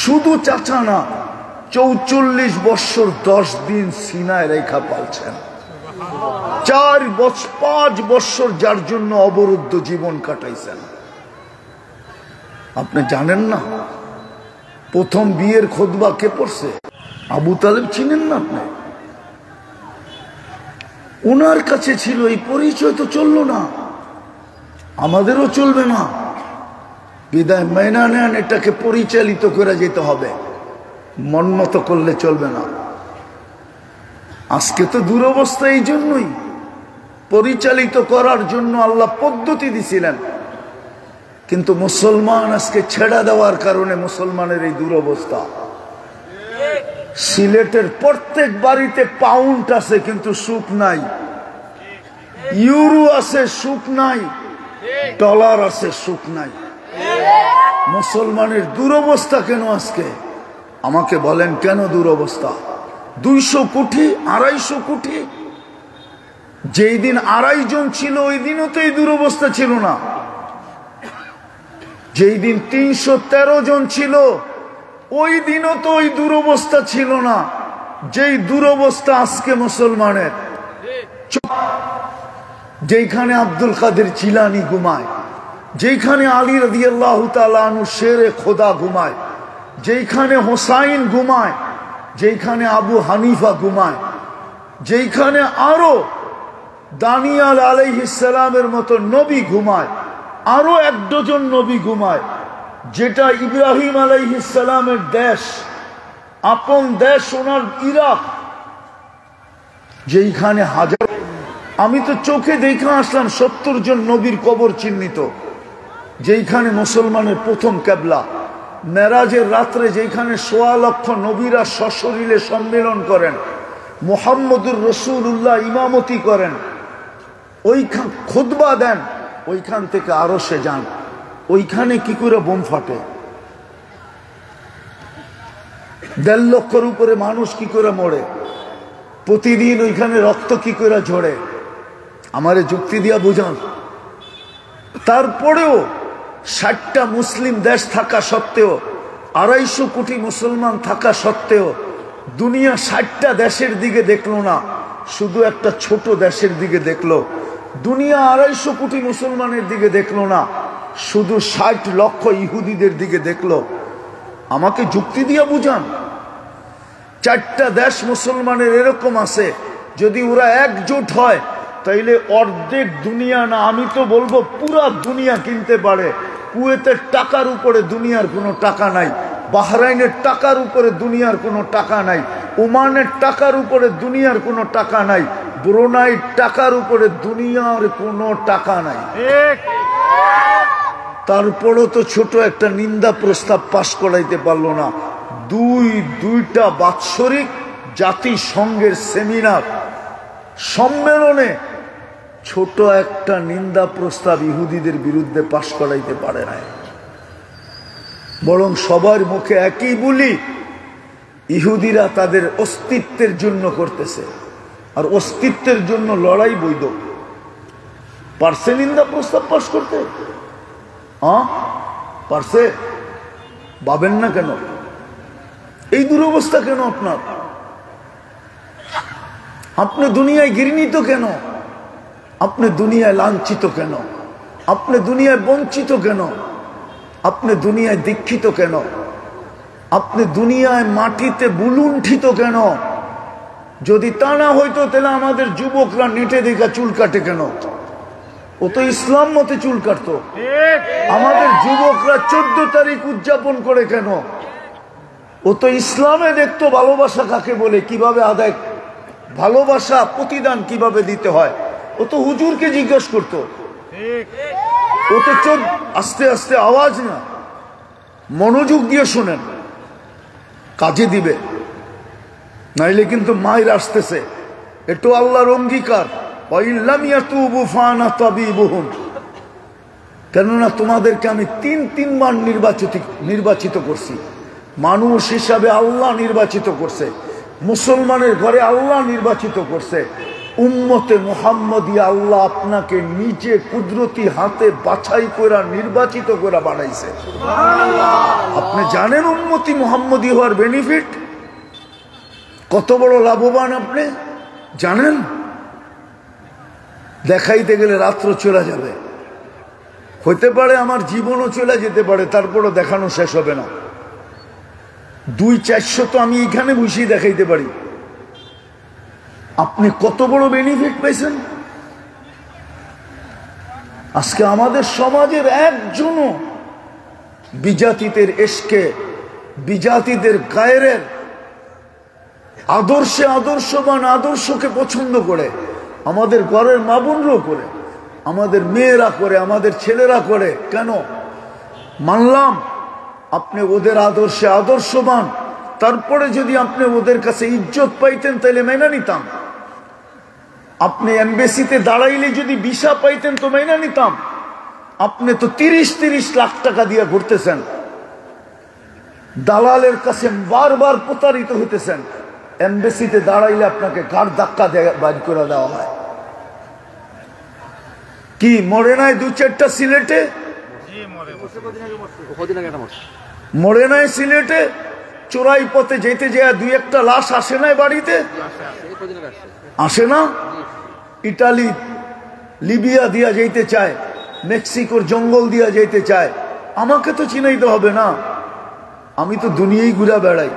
শুধু চাচা না, 44 বছর 10 দিন সিনায় রেখা পালছেন। 5 বছর যার জন্য অবরুদ্ধ জীবন কাটাইছেন। আপনি জানেন না প্রথম বিয়ের খুতবা কে পড়ছে? আবু তালেব চিনেন না আপনি? ওনার কাছে ছিল, এই পরিচয় তো চললো না, আমাদেরও চলবে না। বিদায় মেনা নেন, এটাকে পরিচালিত করে যেতে হবে, মন মতো করলে চলবে না। আজকে তো দুরবস্থা এই জন্যই, পরিচালিত করার জন্য আল্লাহ পদ্ধতি দিছিলেন, কিন্তু মুসলমান আজকে ছেড়া দেওয়ার কারণে মুসলমানের এই দুরবস্থা। সিলেটের প্রত্যেক বাড়িতে পাউন্ড আছে কিন্তু সুখ নাই, ইউরো আছে সুখ নাই, ডলার আছে সুখ নাই। মুসলমানের দুরবস্থা কেন আজকে? আমাকে বলেন কেন দুরবস্থা? 200 কোটি 250 কোটি, যেই দিন 2.5 জন ছিল ওই দিনও তো এই দুরবস্থা ছিল না। যেই দিন 313 জন ছিল ওই দিনও তো ওই দুরবস্থা ছিল না, যেই দুরবস্থা আজকে মুসলমানের। যেখানে আব্দুল কাদের জিলানী ঘুমায়, যেখানে আলী রাদিয়াল্লাহু তাআলা আনহু শেরে খোদা ঘুমায়, যেখানে হোসাইন ঘুমায়, যেখানে আবু হানিফা ঘুমায়, যেখানে আরো দানিয়াল আলাইহিস সালামের মতো নবী ঘুমায়, আরো 1 ডজন নবী ঘুমায়, যেটা ইব্রাহিম আলাইহিস সালামের দেশ, আপন দেশ ওনার ইরাক, যেখানে হাজার, আমি তো চোখে দেখে আসলাম 70 জন নবীর কবর চিহ্নিত। যেইখানে মুসলমানের প্রথম কেবলা, মেরাজের রাত্রে যেখানে ১৬ লক্ষ নবীরা সশরীরে সম্মেলন করেন, মুহাম্মদুর রাসূলুল্লাহ ইমামতি করেন, ওইখান খুতবা দেন, ওইখান থেকে আরশে যান, ওইখানে কি করে বোম ফাটে? ১.৫ লক্ষের উপরে মানুষ কি করে মরে? প্রতিদিন ওইখানে রক্ত কি করে ঝরে? আমারে যুক্তি দিয়া বুঝান। তারপরেও ৬০টা মুসলিম দেশ থাকা সত্ত্বেও, ২৫০ কোটি মুসলমান থাকা সত্ত্বেও দুনিয়া ৬০টা দেশের দিকে দেখলো না, শুধু একটা ছোট দেশের দিকে দেখলো। দুনিয়া ২৫০ কোটি মুসলমানের দিকে দেখলো না, শুধু ৬০ লক্ষ ইহুদিদের দিকে দেখলো। আমাকে যুক্তি দিয়া বুঝান। ৪টা দেশ মুসলমানের এরকম আছে, যদি ওরা একজোট হয় তাইলে অর্ধেক দুনিয়া না, আমি তো বলবো পুরা দুনিয়া কিনতে পারে। কুয়েতের টাকার উপরে দুনিয়ার কোনো টাকা নাই, বাহরাইনের টাকার উপরে দুনিয়ার কোনো টাকা নাই, ওমানের টাকার উপরে দুনিয়ার কোনো টাকা নাই, ব্রুনাইর টাকার উপরে দুনিয়ার কোনো টাকা নাই। তারপরও তো ছোট একটা নিন্দা প্রস্তাব পাশ করাইতে পারলো না। দুইটা বাৎসরিক জাতিসংঘের সেমিনার সম্মেলনে ছোট একটা নিন্দা প্রস্তাব ইহুদিদের বিরুদ্ধে পাশ করাইতে পারে না। বরং সবার মুখে একই বলি, ইহুদিরা তাদের অস্তিত্বের জন্য করতেছে, আর অস্তিত্বের জন্য লড়াই বৈধ। পারছে নিন্দা প্রস্তাব পাশ করতে? পারছে? ভাবেন না কেন? এই দুরবস্থা কেন আপনার? আপনি দুনিয়ায় ঘৃণিত কেন? আপনি দুনিয়ায় লাঞ্ছিত কেন? আপনি দুনিয়ায় বঞ্চিত কেন? আপনি দুনিয়ায় দীক্ষিত কেন? আপনি দুনিয়ায় মাটিতে বুলুণ্ঠিত কেন? যদি তা না হইতো তাহলে আমাদের যুবকরা নেটে দেখা চুল কাটে কেন? ও তো ইসলাম মতে চুল কাটতো। আমাদের যুবকরা 14 তারিখ উদযাপন করে কেন? ও তো ইসলামে দেখতো ভালোবাসা কাকে বলে, কিভাবে আদায়, ভালোবাসা প্রতিদান কিভাবে দিতে হয়। ও তো হুজুরকে জিজ্ঞাসা করতো। ও তো আস্তে আস্তে আওয়াজ না, মনোযোগ দিয়ে শোনেন, কাজে দিবে, নাইলে কিন্তু মায়ের আসতেছে। এটো আল্লাহর অঙ্গীকার, কেননা তোমাদেরকে আমি 3বার নির্বাচিত করছি। মানুষ হিসাবে আল্লাহ নির্বাচিত করছে, মুসলমানের ঘরে আল্লাহ নির্বাচিত করছে, উম্মতে মুহাম্মদিয়া আল্লাহ আপনাকে নিজে কুদরতি হাতে বাছাই করে নির্বাচিত করে বানাইছে। আপনি জানেন উম্মতি মুহাম্মদি হওয়ার বেনিফিট কত বড় লাভবান? আপনি জানেন? দেখাইতে গেলে রাত্র চলে যাবে, হইতে পারে আমার জীবনও চলে যেতে পারে, তারপরও দেখানো শেষ হবে না। 200-400 তো আমি এখানে বসেই দেখাইতে পারি। আপনি কত বড় বেনিফিট পেয়েছেন? আজকে আমাদের সমাজের একজনও বিজাতিদের এশকে, বিজাতিদের গায়ের আদর্শে আদর্শবান আদর্শকে পছন্দ করে, আমাদের ঘরের মা বোনরাও করে, আমাদের মেয়েরা করে, আমাদের ছেলেরা করে। কেন? মানলাম আপনি ওদের আদর্শে আদর্শবান, তারপরে যদি আপনি ওদের কাছে ইজ্জত পাইতেন তাইলে মেনে নিতাম। আপনি এমবেসিতে দাঁড়াইলে যদি ভিসা পাইতেন তো মেনে নিতাম। আপনি তো 30 লাখ টাকা দিয়ে ঘুরতেছেন, দালালের কাছে বারবার প্রতারিত হইতেছেন, এমবেসিতে দাঁড়াইলে আপনাকে ঘাড় ধাক্কা বাইর করে দেওয়া হয়। কি মরে নাই 2-4টা সিলেটে? মরে নাই সিলেটে? চোরাই পথে যেতে যায় 2-1টা লাশ আসে নাই বাড়িতে? আসে না? ইটালি লিবিয়া দিয়া যেতে চায়, মেক্সিকোর জঙ্গল দিয়া যেতে চায়। আমাকে তো চিনাইতে হবে না, আমি তো দুনিয়াই ঘুরা বেড়াই।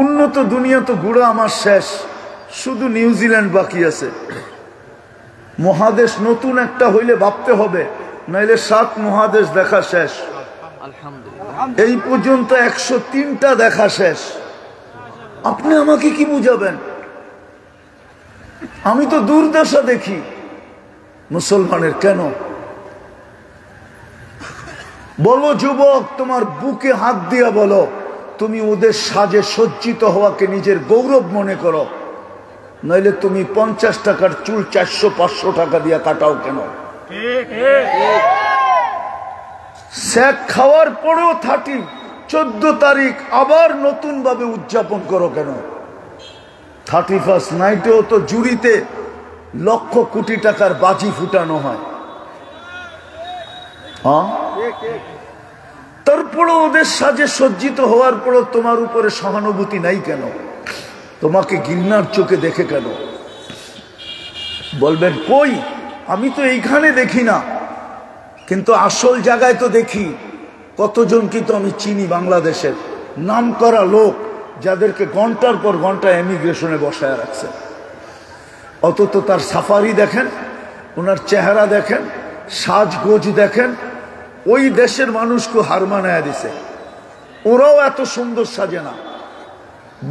উন্নত দুনিয়া তো ঘুরা আমার শেষ, শুধু নিউজিল্যান্ড বাকি আছে। মহাদেশ নতুন একটা হইলে ভাবতে হবে, নাইলে 7 মহাদেশ দেখা শেষ। এই পর্যন্ত 103টা দেখা শেষ। আপনি আমাকে কি বুঝাবেন? আমি তো দুর্দশা দেখি মুসলমানের। কেন? বলো যুবক, তোমার বুকে হাত দিয়া বলো, তুমি ওদের সাজে সজ্জিত হওয়াকে নিজের গৌরব মনে করো, নইলে তুমি 50 টাকার চুল 400-500 টাকা দিয়া কাটাও কেন? স্যাক খাওয়ার পরেও 14 তারিখ আবার নতুন ভাবে উদযাপন করো কেন? 31st নাইটেও তো জুরিতে লক্ষ কোটি টাকার বাজি ফুটানো হয়। তারপরে ওদের সাজে সজ্জিত হওয়ার পরও তোমার উপরে সহানুভূতি নাই কেন? তোমাকে ঘৃণার চোখে দেখে কেন? বলবেন কই, আমি তো এইখানে দেখি না, কিন্তু আসল জায়গায় তো দেখি। কতজন কিন্তু আমি চিনি বাংলাদেশের নাম করা লোক, যাদেরকে ঘন্টার পর ঘন্টা ইমিগ্রেশনে বসায় রাখছে। অথচ তার সাফারি দেখেন, ওনার চেহারা দেখেন, সাজগোজ দেখেন, ওই দেশের মানুষকে হার মানায় দিছে। ওরাও এত সুন্দর সাজে না।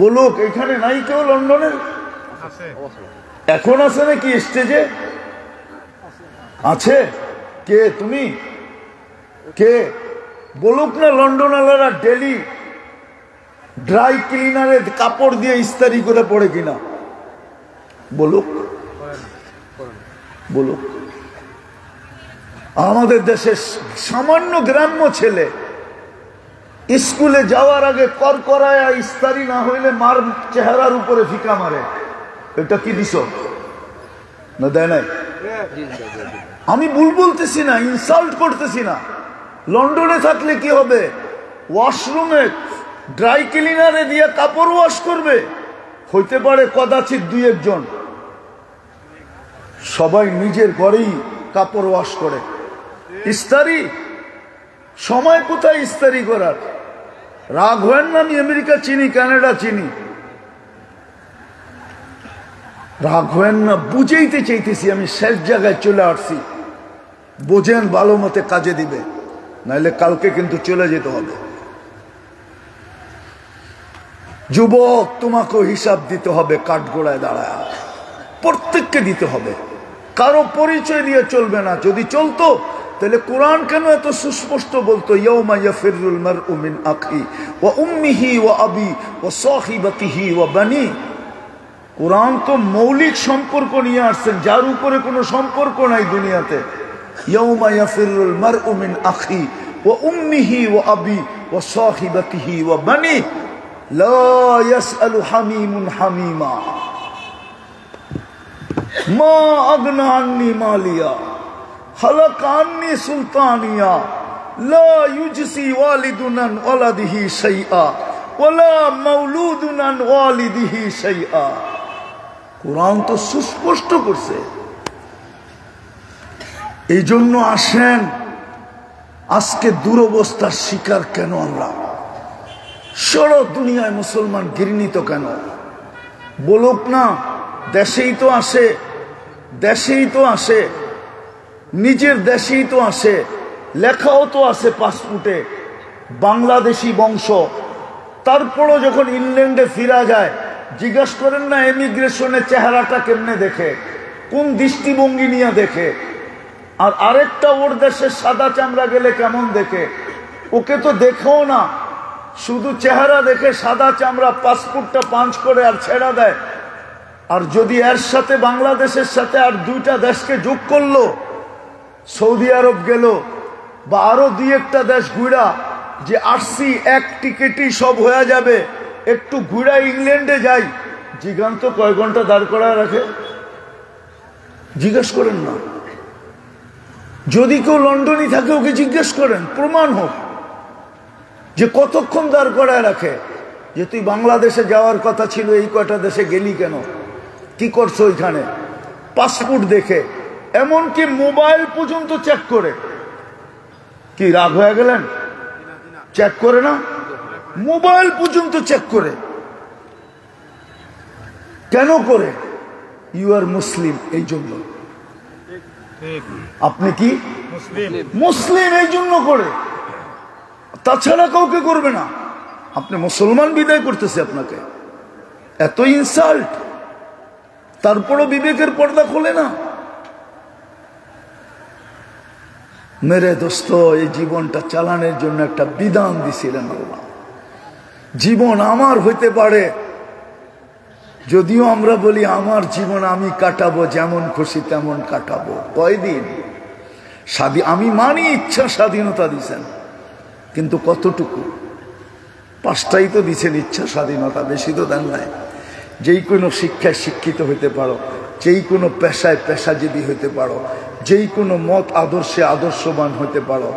বলুক, এখানে নাই কেউ লন্ডনের? এখন আছে নাকি স্টেজে? আছে? কে তুমি? কে বলুক না, লন্ডন আলারা ডেলি ড্রাই ক্লিনারে কাপড় দিয়ে ইস্তারি করে পড়ে কিনা? বলুক, বলুক। আমাদের দেশের সামান্য গ্রাম্য ছেলে স্কুলে যাওয়ার আগে করকরায় ইস্তারি না হইলে মার চেহারার উপরে ফিকা মারে। এটা কি দিস না? দেয় নাই? আমি ভুল বলতেছি না, ইনসাল্ট করতেছি না। লন্ডনে থাকলে কি হবে? ওয়াশরুমে ড্রাই ক্লিনারে দিয়ে কাপড় ওয়াশ করবে? হইতে পারে কদাচিৎ 2-1 জন, সবাই নিজের ঘরেই কাপড় ওয়াশ করে। ইস্তারি সময় কোথায় ইস্তারি করার? রাগ হয়েন না, আমি আমেরিকা চিনি, কানাডা চিনি, রাগ হয়েন না। বুঝাইতে চাইতেছি, আমি শেষ জায়গায় চলে আসছি। বোঝেন, ভালো মতে কাজে দিবে, নাইলে কালকে কিন্তু চলে যেতে হবে। যুবক, তোমাকেও হিসাব দিতে হবে, কাঠগোড়ায় দাঁড়ায় প্রত্যেককে দিতে হবে। কারো পরিচয় দিয়ে চলবে না। যদি চলতো তাহলে কোরআন কেন এত সুস্পষ্ট বলতো, ইয়াউমা ইয়াফিরুল মারউ মিন আখি ওয়া উম্মিহি ওয়া আবি ওয়া সাহিবাতিহি ওয়া বানি। কোরআন তো মৌলিক সম্পর্ক নিয়ে আসছেন, যার উপরে কোনো সম্পর্ক নাই দুনিয়াতে। ইয়াউমা ইয়াফিরুল মারউ মিন আখি ওয়া উম্মিহি ওয়া আবি ওয়া সাহিবাতিহি ওয়া বানি লা ইয়াসআলু হামিমুন হামিমা মা আগনা আন্নি মালিয়া হালাক আন্নি সুলতানিয়া লা ইউজসি ওয়ালিদুন আন ওয়ালাদিহি শাইআ ওয়ালা মাউলুদুন আন ওয়ালিদিহি শাইআ। কোরআন তো সুস্পষ্ট করছে। এই জন্য আসেন, আজকে দুরবস্থার শিকার কেন আমরা? সারা দুনিয়ায় মুসলমান ঘৃণিত কেন? বলুক না, দেশেই তো আসে, দেশেই তো আসে, নিজের দেশেই তো আসে, লেখাও তো আছে পাসপোর্টে বাংলাদেশি বংশ। তারপরও যখন ইংল্যান্ডে ফিরা যায়, জিজ্ঞাসা করেন না ইমিগ্রেশনে চেহারাটা কেমনে দেখে, কোন দৃষ্টিভঙ্গি নিয়ে দেখে? আর আরেকটা ওর দেশের সাদা চামড়া গেলে কেমন দেখে? ওকে তো দেখেও না, শুধু চেহারা দেখে সাদা চামড়া, পাসপোর্টটা পাঞ্চ করে আর ছেড়া দেয়। আর যদি এর সাথে বাংলাদেশের সাথে আর 2টা দেশকে যোগ করলো, সৌদি আরব গেল বা আরো 2-1টা দেশ ঘুরা, যে আসছি এক টিকিটই সব হয়ে যাবে, একটু ঘুরা ইংল্যান্ডে যাই, জিগান্ত কয় ঘন্টা দাঁড় করা রাখে? জিজ্ঞেস করেন না। যদি কেউ লন্ডনই থাকে, ওকে জিজ্ঞেস করেন, প্রমাণ হোক যে কতক্ষণ দাঁড় করায় রাখে। যে তুই বাংলাদেশে যাওয়ার কথা ছিল, এই কয়টা দেশে গেলি কেন? কি করছো ওইখানে? পাসপোর্ট দেখে, এমনকি মোবাইল পর্যন্ত চেক করে। কি রাগ হয়ে গেলেন? চেক করে না? মোবাইল পর্যন্ত চেক করে। কেন করে? ইউ আর মুসলিম, এই জন্য। আপনি কি মুসলিম, এই জন্য করে, তাছাড়া কাউকে করবে না। আপনি মুসলমান বিদায় করতেছে আপনাকে, এত ইনসাল্ট, তারপরও বিবেকের পর্দা খোলে না। মেরে দোস্ত, এই জীবনটা চালানোর জন্য একটা বিধান দিছিলেন আল্লাহ। জীবন আমার হইতে পারে, যদিও আমরা বলি আমার জীবন আমি কাটাবো, যেমন খুশি তেমন কাটাবো। কয়দিন আমি মানি ইচ্ছা স্বাধীনতা দিছেন, কিন্তু কতটুকু? 5টাই তো দিছেন ইচ্ছা স্বাধীনতা, বেশি তো দেন নাই। যেই কোনো শিক্ষায় শিক্ষিত হইতে পারো, যেই কোনো পেশায় পেশাজীবী হইতে পারো, যেই কোনো মত আদর্শে আদর্শবান হইতে পারো,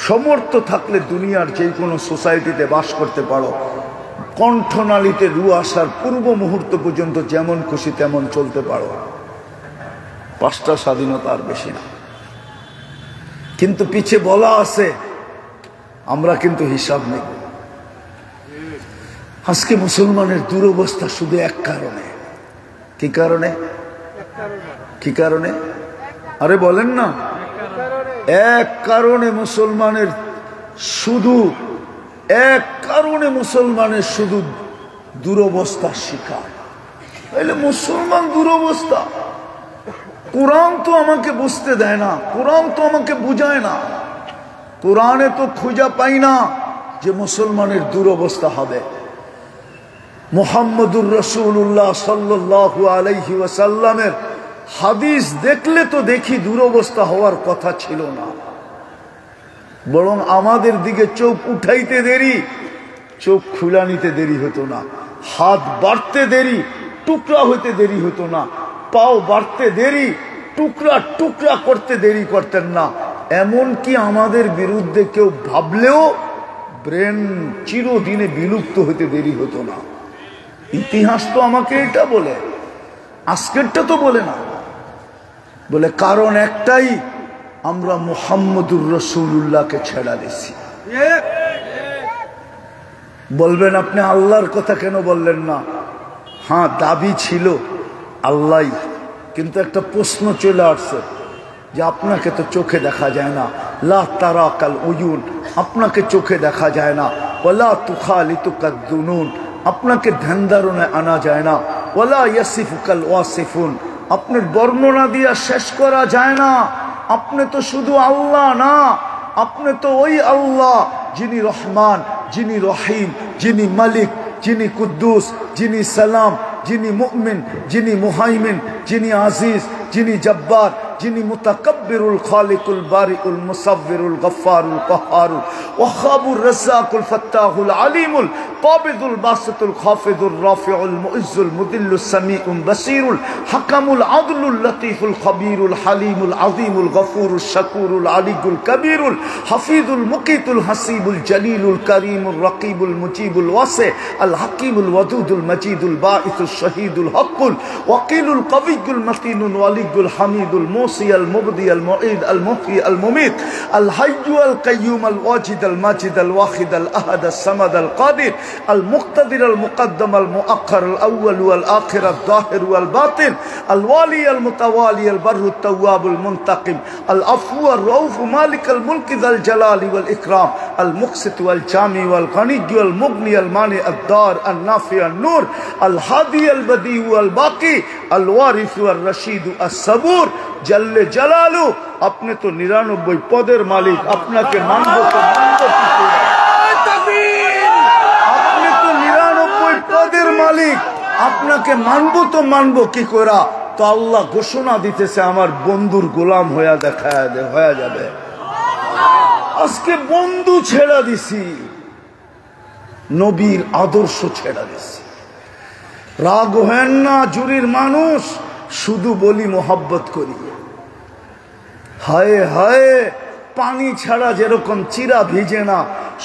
সমর্থ থাকলে দুনিয়ার যেই কোনো সোসাইটিতে বাস করতে পারো। কণ্ঠনালীতে রু আসার পূর্ব মুহূর্ত পর্যন্ত যেমন খুশি তেমন চলতে পারো। 5টা স্বাধীনতা, আর বেশি না। কিন্তু পিছে বলা আছে, আমরা কিন্তু হিসাব নেই। আজকে মুসলমানের দুরবস্থা শুধু এক কারণে। কি কারণে? কি কারণে? আরে বলেন না। এক কারণে মুসলমানের শুধু, এক কারণে মুসলমানের শুধু দুরবস্থার শিকার। তাইলে মুসলমান দুরবস্থা। কোরআন তো আমাকে বুঝতে দেয় না, কোরআন তো আমাকে বুঝায় না, কোরআনে তো খুঁজা পাই না যে মুসলমানের দুরবস্থা হবে। মুহাম্মদুর রাসূলুল্লাহ সাল্লাল্লাহু আলাইহি ওয়াসাল্লামের হাদিস দেখলে তো দেখি দুরবস্থা হওয়ার কথা ছিল না, বরং আমাদের দিকে চোখ উঠাইতে দেরি, চোখ খুলা নিতে দেরি হতো না, হাত বাড়তে দেরি, টুকরা হইতে দেরি হতো না, পাও বাড়তে দেরি, টুকরা টুকরা করতে দেরি করতেন না। এমনকি আমাদের বিরুদ্ধে কেউ ভাবলেও ব্রেন চিরদিনে বিলুপ্ত হইতে দেরি হতো না। ইতিহাস তো আমাকে এটা বলে, আজকেরটা তো বলে না। বলে কারণ একটাই, আমরা মুহাম্মদুর রাসূলুল্লাহকে ছেড়া দিছি। বলবেন আপনি আল্লাহর কথা কেন বললেন না? হ্যাঁ, দাবি ছিল আল্লাহ, কিন্তু একটা প্রশ্ন চলে আসছে যে আপনাকে তো চোখে দেখা যায় না, লা তারাকাল উয়ুন, আপনাকে চোখে দেখা যায় না, ওয়ালা তুখালিতুকাদ দুনুন, আপনাকে ধ্যান ধারণায় আনা যায় না, ওয়ালা ইয়াসিফুকাল ওয়াসিফুন, আপনার বর্ণনা দিয়া শেষ করা যায় না। আপনি তো শুধু আল্লাহ না, আপনি তো ওই আল্লাহ যিনি রহমান, যিনি রহিম, যিনি মালিক, যিনি কুদ্দুস, যিনি সালাম, যিনি মুমিন, যিনি মুহাইমিন, যিনি আজিজ, যিনি জব্বার, যিনি মুতাকাব্বিরুল খালিকুল বারিউল মুসাব্বিরুল গফফারুল কাহ্হারুল ওয়াহাবুর রাজ্জাকুল ফাত্তাহুল আলিমুল কাবিদুল বাসিতুল খাফিদুর রাফিউল মুইজ্জুল মুদিল্লুস সামিউল বাসিরুল হাকামুল আদলুল লতীফুল খবীরুল হালিমুল আযীমুল গফুরুশ শাকুরুল আলিয়ুল কবীরুল হাফিজুল মুকিতুল হাসিবুল জলিলুল করিমুল রকিবুল মুজিবুল ওয়াসি আল হাকিমুল ওয়াদুদুল মজিদুল বাঈসুশ শহীদুল হকুল ওয়াকিলুল কবিয়ুল মতিনুল ওয়ালিয়ুল হামিদুল মুসি আল মুবদি আল মুঈদ আল মুহয়ি আল মুমীত আল হাইয়্যু আল কাইয়্যুম আল ওয়াজিদ আল মাজিদ আল ওয়াহিদ আল আহাদ আল সামাদ আল কাদির আল মুক্তাদির আল মুকদ্দম আল মুআখ্খার আল আউয়াল ওয়াল আখির আল যাহির ওয়াল বাতিন আল ওয়ালি আল মুতাওয়ালি আল বাররু আত তাওয়াব আল মুনতাকিম আল আফু আর রাউফ মালিক আল মুলক যাল জালালি ওয়াল ইকরাম আল মুকসিত ওয়াল জামি ওয়াল গনি ওয়াল মুগনি আল মানি আদ দার আল নাফি আল নূর আল হাদি আল বদি ওয়াল বাকি আল ওয়ারিস ওয়াল রশিদ আস সাবুর জল্লে জালালু। আপনি তো 99 পদের মালিক, আপনাকে মানব তো মানব কি করে? আপনি তো 99 পদের মালিক, আপনাকে মানব তো মানব কি করে? তো আল্লাহ ঘোষণা দিতেছে আমার বন্ধুর গোলাম হয়ে হয়ে যাবে। আজকে বন্ধু ছেড়া দিছি, নবীর আদর্শ ছেড়া দিছি। রাগ হেন না জুরির মানুষ, শুধু বলি মোহাব্বত করি। হায় হায়, পানি ছাড়া যেরকম চিরা ভিজে না,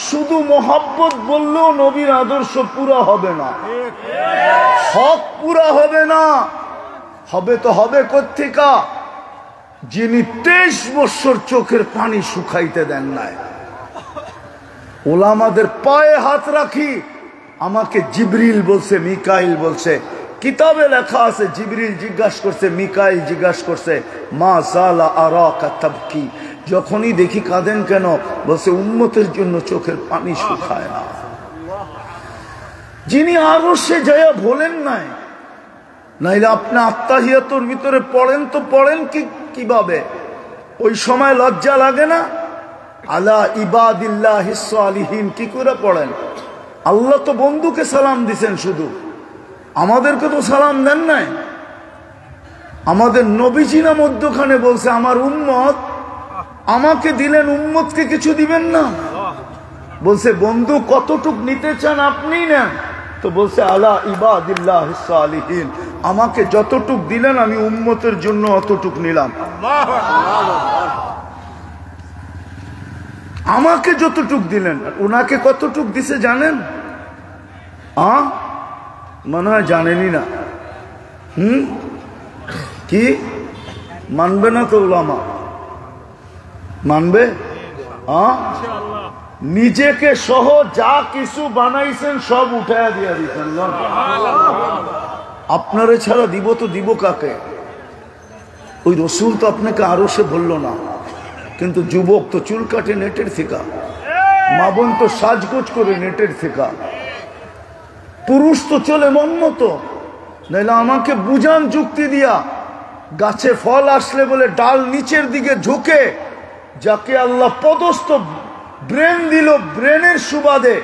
শুধু মোহাব্বত বললেও নবীর আদর্শ পুরা হবে না, হক পুরা হবে না। হবে তো হবে কোত্থেকা? যিনি 23 বছর চোখের পানি শুকাইতে দেন নাই। ওলামাদের পায়ে হাত রাখি, আমাকে জিবরিল বলছে, মিকাইল বলছে, কিতাবে লেখা আছে জিবরিল জিজ্ঞাসা করছে, মিকাইল জিজ্ঞাসা করছে, মা জালা আরাকা তাবকি, যখনই দেখি কাঁদেন কেন? বলছে উম্মতের জন্য চোখের পানি শুকায় না। যিনি আরো সে যায় বলেন নাই, নাইলে আপনি আত্তাহিয়াতুর ভিতরে পড়েন তো পড়েন কিভাবে? ওই সময় লজ্জা লাগে না? আলা ইবাদিল্লাহিস সালিহিন কি করে পড়েন? আল্লাহ তো বন্ধুকে সালাম দিছেন, শুধু আমাদেরকে তো সালাম দেন নাই। আমাদের নবীজি না মধ্যখানে বলছে আমার উম্মত, আমাকে দিলেন, উম্মতকে কিছু দিবেন না? বলছে বন্ধু কতটুক নিতে চান আপনি নেন। তো বলছে আলা ইবাদিল্লাহিস সালিহিন, আমাকে যতটুক দিলেন আমি উম্মতের জন্য অতটুক নিলাম। আমাকে যতটুক দিলেন, ওনাকে কতটুক দিছে জানেন? মনে হয় জানেনই না। কি মানবে না তো উলামা? মানবে? নিজেকে সহ যা কিছু বানাইছেন সব উঠাইয়া দিয়া দিচ্ছেন। আপনারে ছাড়া দিব তো দিব কাকে? ওই রসুল তো আপনাকে আরো সে বলল না, কিন্তু যুবক তো চুল কাটে নেটের থেকে, মা বোন তো সাজগোজ করে নেটের থেকে, পুরুষ তো চলে মন মতো। নাইলে আমাকে বুঝান যুক্তি দিয়া, গাছে ফল আসলে বলে ডাল নিচের দিকে ঝুঁকে, যাকে আল্লাহ পদস্থ ব্রেন দিল, ব্রেনের সুবাদে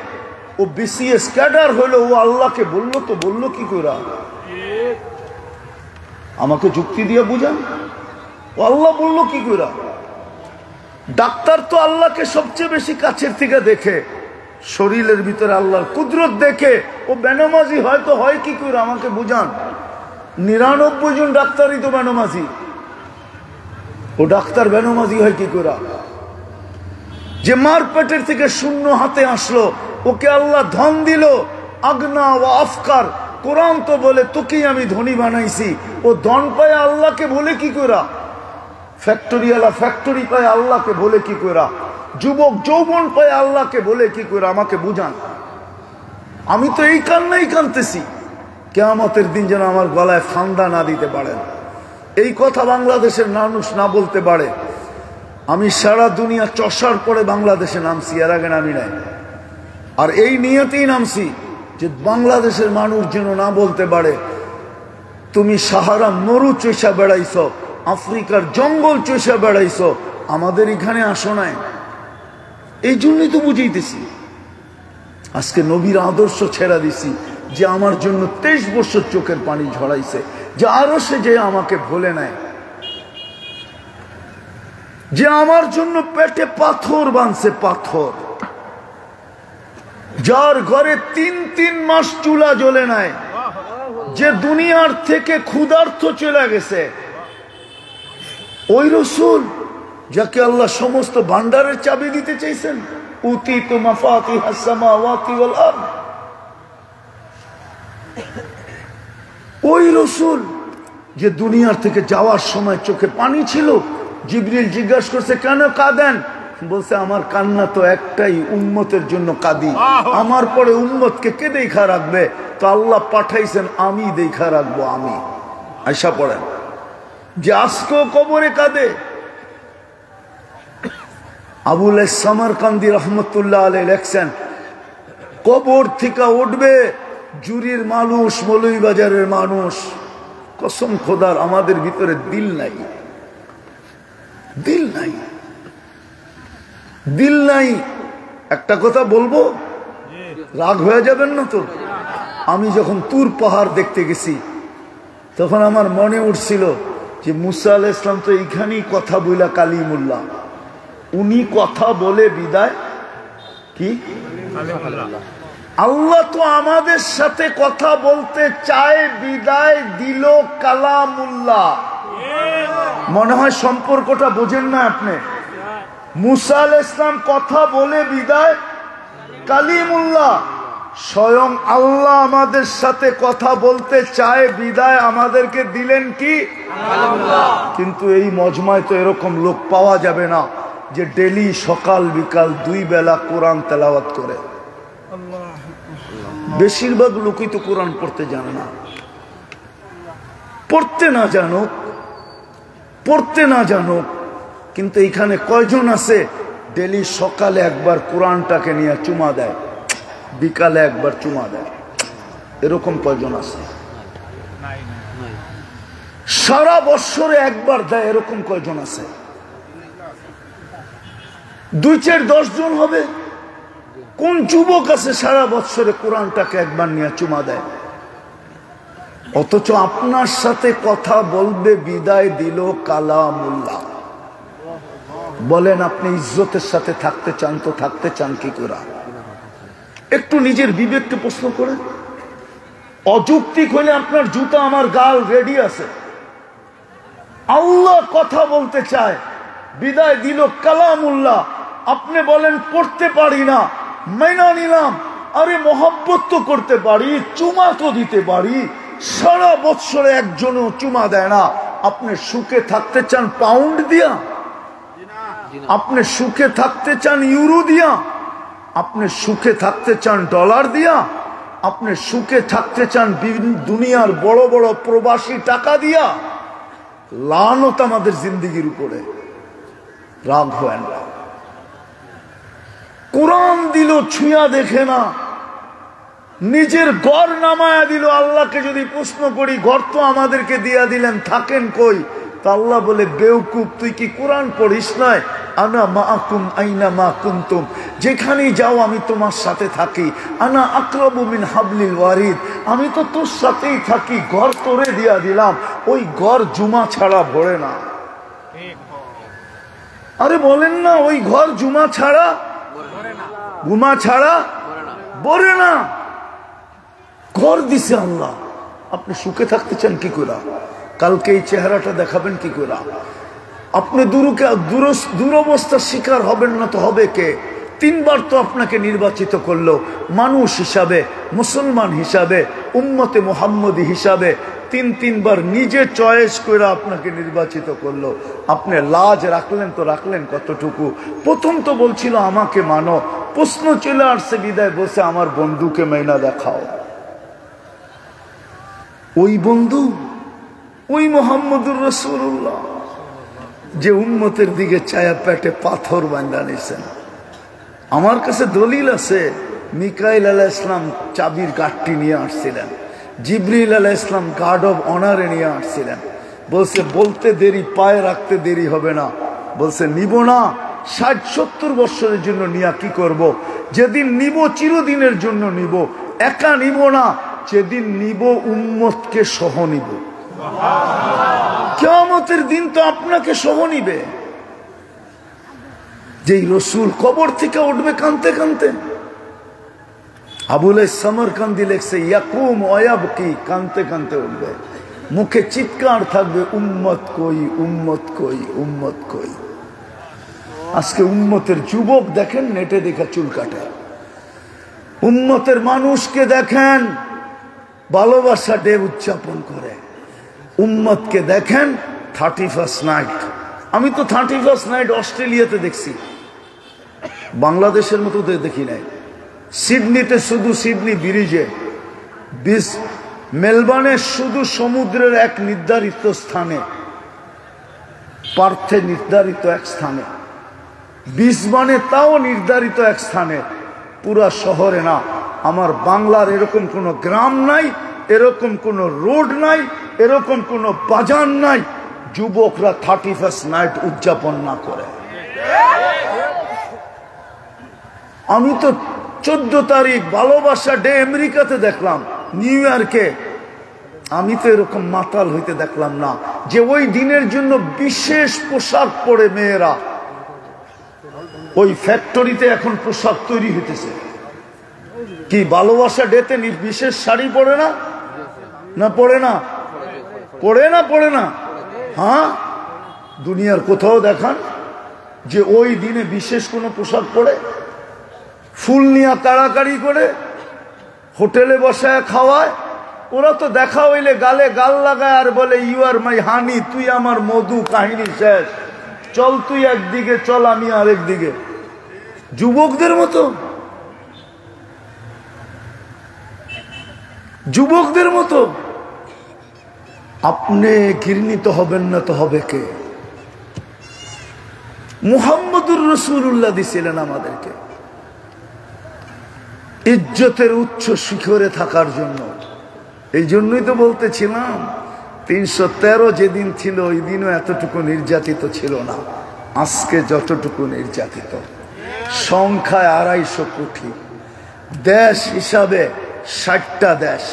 ও বিসিএস ক্যাডার হইলো, ও আল্লাহকে বললো তো বললো কি করে? আমাকে যুক্তি দিয়ে বুঝান, ও আল্লাহ বললো কি করে? ডাক্তার তো আল্লাহকে সবচেয়ে বেশি কাছের থেকে দেখে, শরীরের ভিতরে আল্লাহর কুদরত দেখে, ও বেনামাজি হয়তো হয় কি করে? আমাকে বুঝান। 99 জন ডাক্তারই তো বেনামাজি, ও ডাক্তার বেনামাজি হয় কি করে? যে মার পেটের থেকে শূন্য হাতে আসলো, ওকে আল্লাহ ধন দিল, আগনা ও আফকার। কোরআন তো বলে তোকেই আমি ধনী বানাইছি। ও ধন পায় আল্লাহকে বলে কি করে? ফ্যাক্টরিওয়ালা ফ্যাক্টরি পায় আল্লাহকে বলে কি করে? যুবক যৌবন পায় আল্লাহকে বলে কি করে? আমাকে বুঝান। আমি তো এই কান্নাই কানতেছি, কিয়ামতের দিন যেন আমার গলায় ফান্দা না দিতে পারেন। এই কথা বাংলাদেশের মানুষ না বলতে পারে। আমি সারা দুনিয়া চষার পরে বাংলাদেশে নামছি, এর আগে নামি নাই। আর এই নিয়তেই নামছি যে বাংলাদেশের মানুষ যেন না বলতে পারে তুমি সাহারা মরু চষা বেড়াইছ, আফ্রিকার জঙ্গল চষা বেড়াইছ, আমাদের এখানে আসো নাই। এই জন্যই তো বুঝাইতেছি। আজকে নবীর আদর্শ ছেড়া দিছি, যে আমার জন্য 23 বছর চোখের পানি ঝরাইছে, যে আরো সে যে আমাকে ভোলে নেয়, যে আমার জন্য পেটে পাথর বাঁধছে, পাথর, যার ঘরে 3 মাস চুলা জ্বলে নাই, যে দুনিয়ার থেকে ক্ষুধার্ত চলে গেছে, ওই রসুল যাকে আল্লাহ সমস্ত ভান্ডারের চাবি দিতে চাইছেন। উতিতু মাফাতিহাস সামাওয়াতি ওয়াল আরদ, ওই রসুল যে দুনিয়ার থেকে যাওয়ার সময় চোখে পানি ছিল। জিবরিল জিজ্ঞাসা করছে কেন কাঁদেন? বলছে আমার কান্না তো একটাই, উম্মতের জন্য কাঁদি। আমার পরে উম্মতকে কে দেখা রাখবে? তো আল্লাহ পাঠাইছেন আমি দেখা রাখবো। আমি আয়সা পড়েন যে আজকেও কবরে কাঁদে। আবুল সামারকান্দি রহমতুল্লাহ আলাইহি লেখছেন, কবর থেকে উঠবে জুরির মানুষ, মৌলভীবাজারের মানুষ। কসম খোদার আমাদের ভিতরে দিল নাই, দিল নাই, দিল নাই। একটা কথা বলবো, রাগ হয়ে যাবেন না তো? আমি যখন তুর পাহাড় দেখতে গেছি তখন আমার মনে উঠছিল যে মুসা আলাইহিস সালাম তো এইখানেই কথা বইলা কালিমুল্লাহ, উনি কথা বলে বিদায় কি? আল্লাহ তো আমাদের সাথে কথা বলতে চায়, বিদায় দিল কালামুল্লাহ। মনে হয় সম্পর্কটা বোঝেন না আপনি। মুসা আলাইহিস সালাম কথা বলে বিদায় কালিমুল্লাহ, স্বয়ং আল্লাহ আমাদের সাথে কথা বলতে চায়, বিদায় আমাদেরকে দিলেন কি? কালামুল্লাহ। কিন্তু এই মজমায় তো এরকম লোক পাওয়া যাবে না যে ডেলি সকাল বিকাল 2 বেলা কোরআন তেলাওয়াত করে। বেশিরভাগ লোকই তো কোরআন পড়তে জানে না। পড়তে না জানুক, পড়তে না জানুক, কিন্তু এখানে কয়জন আছে ডেলি সকালে একবার কোরআনটাকে নিয়ে চুমা দেয়, বিকালে একবার চুমা দেয়? এরকম কয়জন আছে? সারা বছরে একবার দেয়, এরকম কয়জন আছে? 2-4-10 জন হবে। কোন যুবক আছে সারা বছরে কোরআনটাকে একবার নিয়ে চুমা দেয়? অথচ আপনার সাথে কথা বলবে, বিদায় দিল কালামুল্লাহ। বলেন আপনি ইজ্জতের সাথে থাকতে চান তো থাকতে চান কি করে? একটু নিজের বিবেককে প্রশ্ন করেন। অযৌক্তিক হলে আপনার জুতা আমার গাল রেডি আছে। আল্লাহ কথা বলতে চায়, বিদায় দিল কালামুল্লাহ। আপনি বলেন পড়তে পারি না, মাইনা নিলাম। আরে মহব্বত তো করতে পারি, চুমা তো দিতে পারি। সারা বছরে একজনও চুমা দেয় না। আপনি সুখে থাকতে চান পাউন্ড দিয়া? আপনি সুখে থাকতে চান ইউরো দিয়া? আপনি সুখে থাকতে চান ডলার দিয়া? আপনি সুখে থাকতে চান দুনিয়ার বড় বড় প্রবাসী টাকা দিয়া? লানত আমাদের জিন্দেগির উপরে। রাগ হয় না। কোরআন দিল, ছুঁয়া দেখে না। নিজের ঘর নামায়া দিল। আল্লাহকে যদি প্রশ্ন করি, ঘর তো আমাদেরকে দিয়া দিলেন, থাকেন কই? তা আল্লাহ বলে, বেউকুফ, তুই কি কোরআন পড়িস নাই? আনা মাআকুম আইনা মা কুনতুম, যেখানেই যাও আমি তোমার সাথে থাকি। আনা আকরাবু মিন হাবলিল ওয়ারিদ, আমি তো তোর সাথেই থাকি। ঘর তোরে দিয়া দিলাম, ওই ঘর জুমা ছাড়া ভরে না। আরে বলেন না, ওই ঘর জুমা ছাড়া, ঘুমা ছাড়া ভরে না। ঘর দিছে আল্লাহ। আপনি সুখে থাকতে চান কি করে? কালকে এই চেহারাটা দেখাবেন কি করে? আপনি দুরবস্থার শিকার হবেন না তো হবে কে? 3 বার তো আপনাকে নির্বাচিত করলো মানুষ হিসাবে, মুসলমান হিসাবে, উম্মতে মুহাম্মদী হিসাবে। 3 বার নিজে চয়েস করে আপনাকে নির্বাচিত করলো। আপনি লাজ রাখলেন তো রাখলেন কতটুকু? প্রথম তো বলছিল আমাকে মানো, প্রশ্ন চলে আসছে বিদায় বসে আমার বন্ধুকে মাইনা দেখাও। ওই বন্ধু, ওই মুহাম্মদুর রাসূলুল্লাহ যে উম্মতের দিকে চায়া পেটে পাথর বাঁধা নিছেন। আমার কাছে দলিল আছে, মিকাইল আলাইহিস সালাম চাবির গাঠটি নিয়ে আসছিলেন, জিবরিল আলাইহিস সালাম গার্ড অব অনারে নিয়ে আসছিলেন। বলছে বলতে দেরি, পায়ে রাখতে দেরি হবে না। বলছে নিব না, 60-70 বছরের জন্য নিয়া কি করব? যেদিন নিব চিরদিনের জন্য নিব, একা নিব না। যেদিন নিব উম্মতকে সহ নিব। কিয়ামতের দিন তো আপনাকে সহ নিবে। যেই রসুল কবর থেকে উঠবে কানতে কানতে। আবুল সামরকান্দি লেখছে, ইয়াকুম ওয়ায়াবকি, কানতে কানতে উঠবে। মুখে চিৎকার থাকবে, উম্মত কই, উম্মত কই, উম্মত কই। আজকে উম্মতের যুবক দেখেন নেটে দেখা চুল কাটে। উম্মতের মানুষকে দেখেন ভালোবাসা ডে উদযাপন করে। উম্মতকে দেখেন 31st নাইট। আমি তো 31st নাইট অস্ট্রেলিয়াতে দেখছি, বাংলাদেশের মতো দেখি নাই। সিডনিতে শুধু সিডনি ব্রিজে, মেলবোর্নে শুধু সমুদ্রের এক নির্ধারিত স্থানে, পার্থে নির্ধারিত এক স্থানে, ব্রিসবেনে তাও নির্ধারিত এক স্থানে, পুরা শহরে না। আমার বাংলার এরকম কোনো গ্রাম নাই, এরকম কোনো রোড নাই, এরকম কোনো বাজার নাই যুবকরা 31st নাইট উদযাপন না করে। আমি তো 14 তারিখ ভালোবাসা ডে আমেরিকাতে দেখলাম, নিউ ইয়র্কে। আমি তো এরকম মাতাল হইতে দেখলাম না যে ওই দিনের জন্য বিশেষ পোশাক পরে মেয়েরা, ওই ফ্যাক্টরিতে এখন পোশাক তৈরি হইতেছে। কি ভালোবাসা ডেতে বিশেষ শাড়ি পরে না? না পরে না? পরে না? পরে না? হ্যাঁ, দুনিয়ার কোথাও দেখান যে ওই দিনে বিশেষ কোনো পোশাক পরে? ফুল নিয়ে কাড়াকাড়ি করে হোটেলে বসায় খাওয়ায়। ওরা তো দেখা হইলে গালে গাল লাগায় আর বলে ইউ আর মাই হানি, তুই আমার মধু, কাহিনী শেষ, চল তুই একদিকে, চল আমি আরেক দিকে। যুবকদের মতো, যুবকদের মতো। আপনি ঘৃণিত হবেন না তো হবে কে? মুহাম্মদুর রাসূলুল্লাহ দিছিলেন আমাদেরকে ইজ্জতের উচ্চ শিখরে থাকার জন্য। এই জন্যই তো বলতেছিলাম 313 যেদিন ছিল ওই দিনও এতটুকু নির্যাতিত ছিল না আজকে যতটুকু নির্যাতিত। সংখ্যায় 250 কোটি, দেশ হিসাবে 60টা দেশ।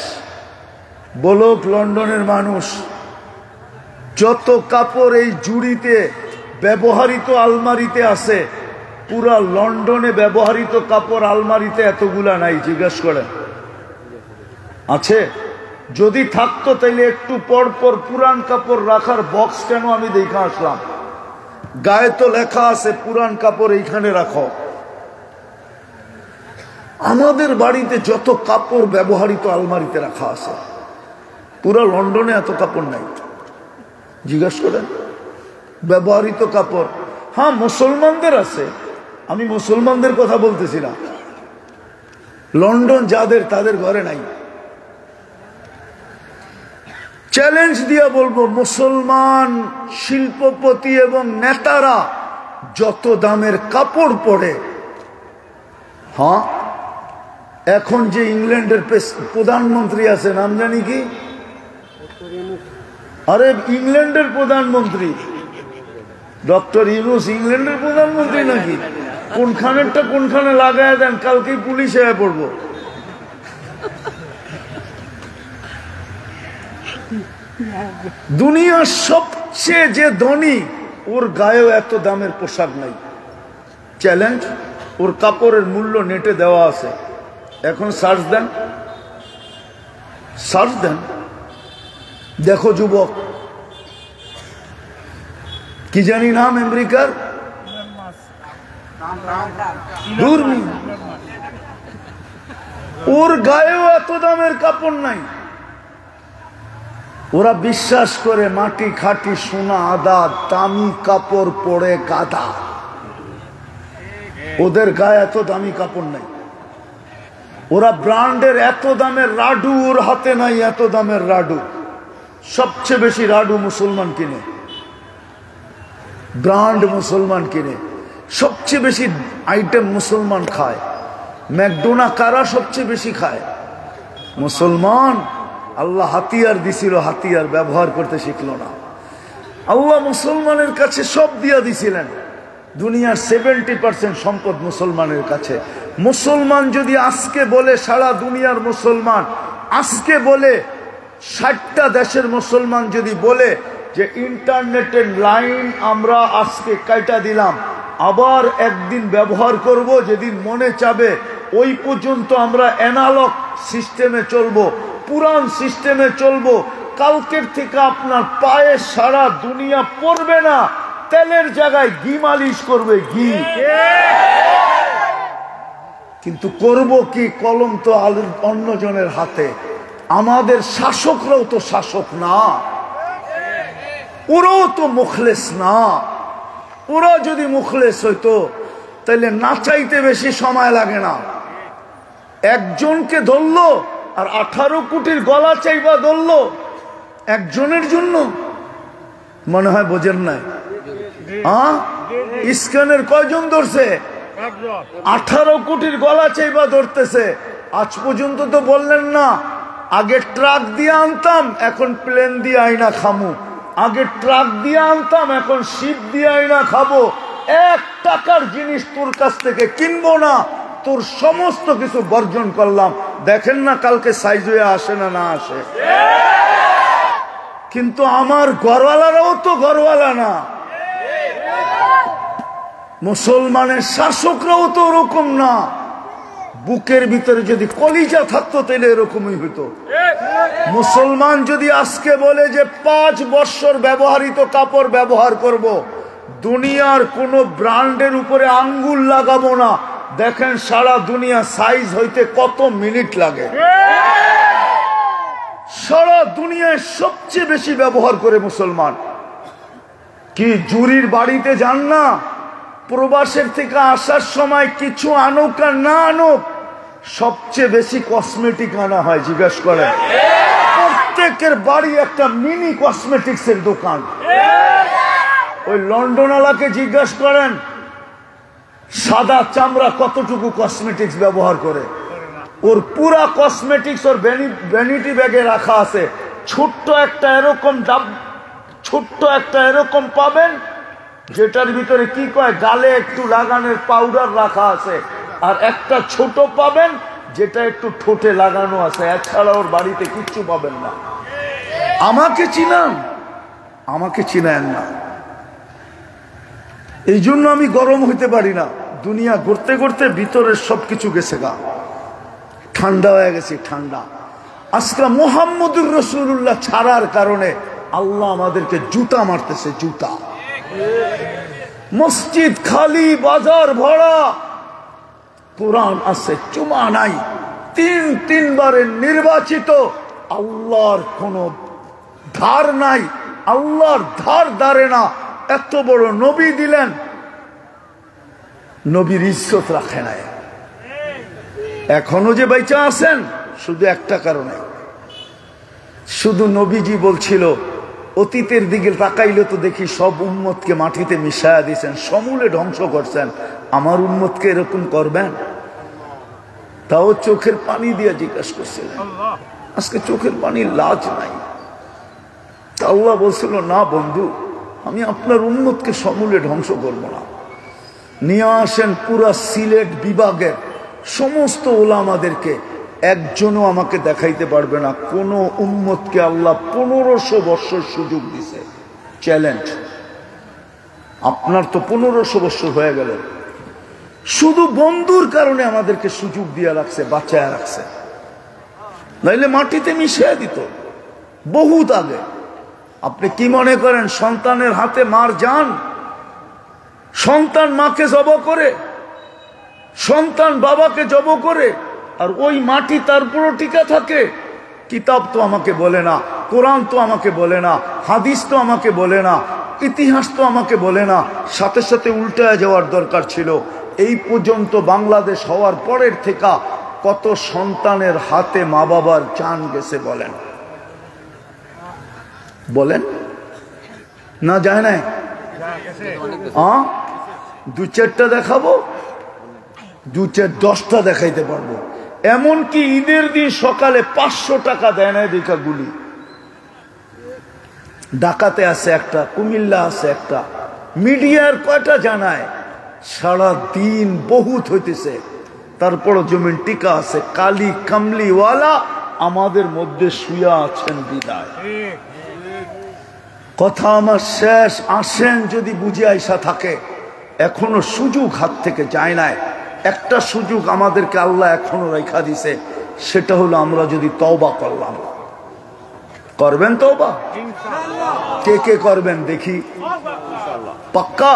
বলুক লন্ডনের মানুষ, যত কাপড় এই জুড়িতে ব্যবহৃত আলমারিতে আছে, পুরা লন্ডনে ব্যবহৃত কাপড় আলমারিতে এতগুলা নাই। জিজ্ঞেস করেন আছে? যদি থাকতো তাইলে একটু পর পর পুরান কাপড় রাখার বক্স কেন আমি দেখে আসলাম। গায়ে তো লেখা আছে পুরান কাপড় এইখানে রাখো। আমাদের বাড়িতে যত কাপড় ব্যবহৃত আলমারিতে রাখা আছে, পুরা লন্ডনে এত কাপড় নাই। জিজ্ঞেস করেন ব্যবহৃত কাপড়। হ্যাঁ, মুসলমানদের আছে, আমি মুসলমানদের কথা বলতেছি না। লন্ডন যাদের, তাদের ঘরে নাই। চ্যালেঞ্জ দিয়ে বলবো, মুসলমান শিল্পপতি এবং নেতারা যত দামের কাপড় পরে, হ্যাঁ, এখন যে ইংল্যান্ডের প্রধানমন্ত্রী আছে, নাম জানি কি? আরে ইংল্যান্ডের প্রধানমন্ত্রী ডক্টর ইউনূস ইংল্যান্ডের প্রধানমন্ত্রী নাকি? কোনখানেরটা কোনখানে লাগায় দেন, কালকেই পুলিশে পড়বো। দুনিয়ার সবচেয়ে যে ধনী, ওর গায়েও এত দামের পোশাক নাই। চ্যালেঞ্জ, ওর কাপড়ের মূল্য নেটে দেওয়া আছে, এখন সার্চ দেন, সার্চ দেন, দেখো যুবক, কি জানি নাম আমেরিকার, ওর গায়েও এত দামের কাপড় নাই। ওরা বিশ্বাস করে মাটি খাটি সোনা আদা, দামি কাপড় পরে গাদা। ওদের গায়ে এত দামি কাপড় নাই। ওরা ব্র্যান্ডের এত দামের রাডু ওর হাতে নাই, এত দামের রাডু। সবচেয়ে বেশি রাডু মুসলমান কিনে, ব্র্যান্ড মুসলমান কিনে, সবচেয়ে বেশি আইটেম মুসলমান খায়। ম্যাকডোনা কারা সবচেয়ে বেশি খায়? মুসলমান। আল্লাহ হাতিয়ার দিছিল, হাতিয়ার ব্যবহার করতে শিখলো না। আল্লাহ মুসলমানের কাছে সব দিয়া দিছিলেন। দুনিয়ার 70% সম্পদ মুসলমানের কাছে। মুসলমান যদি আজকে বলে, সারা দুনিয়ার মুসলমান আজকে বলে, 60টা দেশের মুসলমান যদি বলে যে ইন্টারনেটের লাইন আমরা আজকে কাইটা দিলাম, আবার একদিন ব্যবহার করব, যেদিন মনে চাবে ওই পর্যন্ত আমরা অ্যানালগ সিস্টেমে চলবো, পুরান সিস্টেমে চলবো, কালকের থেকে আপনার পায়ে সারা দুনিয়া পড়বে না, তেলের জায়গায় ঘি মালিশ করবে, ঘি। কিন্তু করব কি? কলম তো অন্যজনের হাতে। আমাদের শাসকরাও তো শাসক না, ওরাও তো মুখলেস না। ওরা যদি মুখলেস হইতো তাহলে নাচাইতে বেশি সময় লাগে না। একজনকে ধরলো আর 18 কোটির গলা চাইবা ধরলো একজনের জন্য। মনে হয় বোঝেন নাই? ইস্কনের কয়জন ধরছে? 18 কোটির গলা চাইবা ধরতেছে। আজ পর্যন্ত তো বললেন না, আগে ট্রাক দিয়ে আনতাম, এখন প্লেন দিয়ে আইনা খামু। আগে ট্রাক দিয়ে আনতাম, এখন শিপ দিয়ে আইনা খাবো। 1 টাকার জিনিস তোর কাছ থেকে কিনবো না, তোর সমস্ত কিছু বর্জন করলাম। দেখেন না কালকে সাইজ হয়ে আসে না, না আসে। কিন্তু আমার ঘরওয়ালারাও তো ঘরওয়ালা না, মুসলমানের শাসকরাও তো ওরকম না। বুকের ভিতরে যদি কলিজা থাকতো তাহলে এরকমই হইতো। মুসলমান যদি আজকে বলে যে 5 বছর ব্যবহৃত কাপড় ব্যবহার করব, দুনিয়ার কোন ব্র্যান্ডের উপরে আঙ্গুল লাগাবো না, দেখেন সারা দুনিয়া সাইজ হইতে কত মিনিট লাগে। সারা দুনিয়ায় সবচেয়ে বেশি ব্যবহার করে মুসলমান। কি জুরির বাড়িতে যান না, প্রবাসের থেকে আসার সময় কিছু আনুক আর না আনুক, সবচেয়ে বেশি কসমেটিক আনা হয়। জিজ্ঞেস করেন, প্রত্যেকের বাড়ি একটা মিনি কসমেটিক্স এর দোকান। ওই লন্ডনওয়ালাকে জিজ্ঞেস করেন সাদা চামড়া কতটুকু কসমেটিক্স ব্যবহার করে। ওর পুরা কসমেটিক্স ওর ভ্যানিটি ব্যাগে রাখা আছে। ছোট্ট একটা এরকম পাবেন, যেটার ভিতরে কি কয় গালে একটু লাগানোর পাউডার রাখা আছে, আর একটা ছোট পাবেন যেটা একটু ঠোঁটে লাগানো আছে, এছাড়া ওর বাড়িতে কিচ্ছু পাবেন না। আমাকে চিনান, আমাকে চিনেন না, এই জন্য আমি গরম হইতে পারি না। দুনিয়া ঘুরতে ঘুরতে ভিতরের সবকিছু গেছে গা, ঠান্ডা হয়ে গেছে, ঠান্ডা। আজকে মুহাম্মদুর রাসূলুল্লাহ ছাড়ার কারণে আল্লাহ আমাদেরকে জুতা মারতেছে, জুতা। মসজিদ খালি, বাজার ভরা, কোরআন আছে, চুমা নাই। তিনবারের নির্বাচিত, আল্লাহর কোন ধার নাই, আল্লাহর ধার ধারে না। এত বড় নবী দিলেন, নবীর ইজ্জত রাখে নাই। এখনো যে বেঁচে আছেন শুধু একটা কারণে, শুধু নবীজি বলছিল অতীতের দিকে তাকাইলে তো দেখি সব উম্মতকে মাটিতে মিশায়া দিয়েছেন, সমূলে ধ্বংস করছেন, আমার উম্মতকে এরকম করবেন? তাও চোখের পানি দিয়ে জিজ্ঞাসা করছিলেন। আজকে চোখের পানির লাজ নাই। আল্লাহ বলছিল, না বন্ধু, আমি আপনার উম্মতকে সমূলে ধ্বংস করব না। নিয়ে আসেন পুরা সিলেট বিভাগের সমস্ত ওলামাদেরকে, একজনও আমাকে দেখাইতে পারবে না কোন উম্মতকে আল্লাহ 1500 বছর সুযোগ দিছে। চ্যালেঞ্জ। আপনার তো 1500 বছর হয়ে গেল, শুধু বন্ধুর কারণে আমাদেরকে সুযোগ দিয়ে রাখছে, বাঁচায় রাখছে, নাইলে মাটিতে মিশিয়ে দিত বহুত আগে। আপনি কি মনে করেন সন্তানের হাতে মার যান? সন্তান মাকে জব করে, সন্তান বাবাকে জব করে, আর ওই মাটি তারপরও টিকা থাকে? কিতাব তো আমাকে বলে না, কোরআন তো আমাকে বলে না, হাদিস তো আমাকে বলে না, ইতিহাস তো আমাকে বলে না। সাথে সাথে উল্টায় যাওয়ার দরকার ছিল। এই পর্যন্ত বাংলাদেশ হওয়ার পরের থেকে কত সন্তানের হাতে মা বাবার জান গেছে বলেন? বলেন না, যায় না? দু চারটা দেখাবো, দু চার 10টা দেখাইতে পারবো। এমনকি ঈদের দিন সকালে 500 টাকা দেয় না দেখা গুলি। ঢাকাতে আছে একটা, কুমিল্লা আছে একটা, মিডিয়ার কয়টা জানায় সারা দিন বহুত হইতেছে, তারপরও জমিন টিকা আছে। কালি কামলিওয়ালা আমাদের মধ্যে শুয়া আছেন বিদায়। কথা আমার শেষ। আসেন যদি বুঝে আইসা থাকে, এখনো সুযোগ হাত থেকে যায় নাই। একটা সুযোগ আমাদেরকে আল্লাহ এখনো রেখা দিছে, সেটা হলো আমরা যদি তওবা করলাম। করবেন তওবা? কে কে করবেন দেখি? পাক্কা?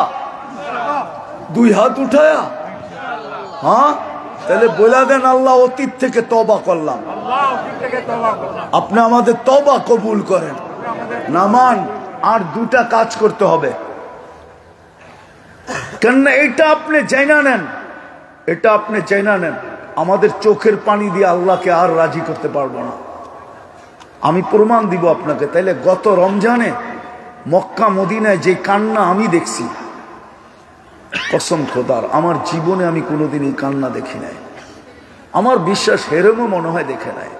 2 হাত উঠায়া? হ্যাঁ, তাহলে বলে দেন, আল্লাহ অতীত থেকে তওবা করলাম। আপনি আমাদের তওবা কবুল করেন। নামান আর 2টা কাজ করতে হবে, কেননা এটা আপনি জানা নেন, এটা আপনি জানা নেন, আমাদের চোখের পানি দিয়ে আল্লাহকে আর রাজি করতে পারবো না। আমি প্রমাণ দিব আপনাকে। তাইলে গত রমজানে মক্কা মদিনায় যে কান্না আমি দেখছি, কসম খোদার আমার জীবনে আমি কোনোদিন এই কান্না দেখি নাই। আমার বিশ্বাস হেরমও মনে হয় দেখে নাই।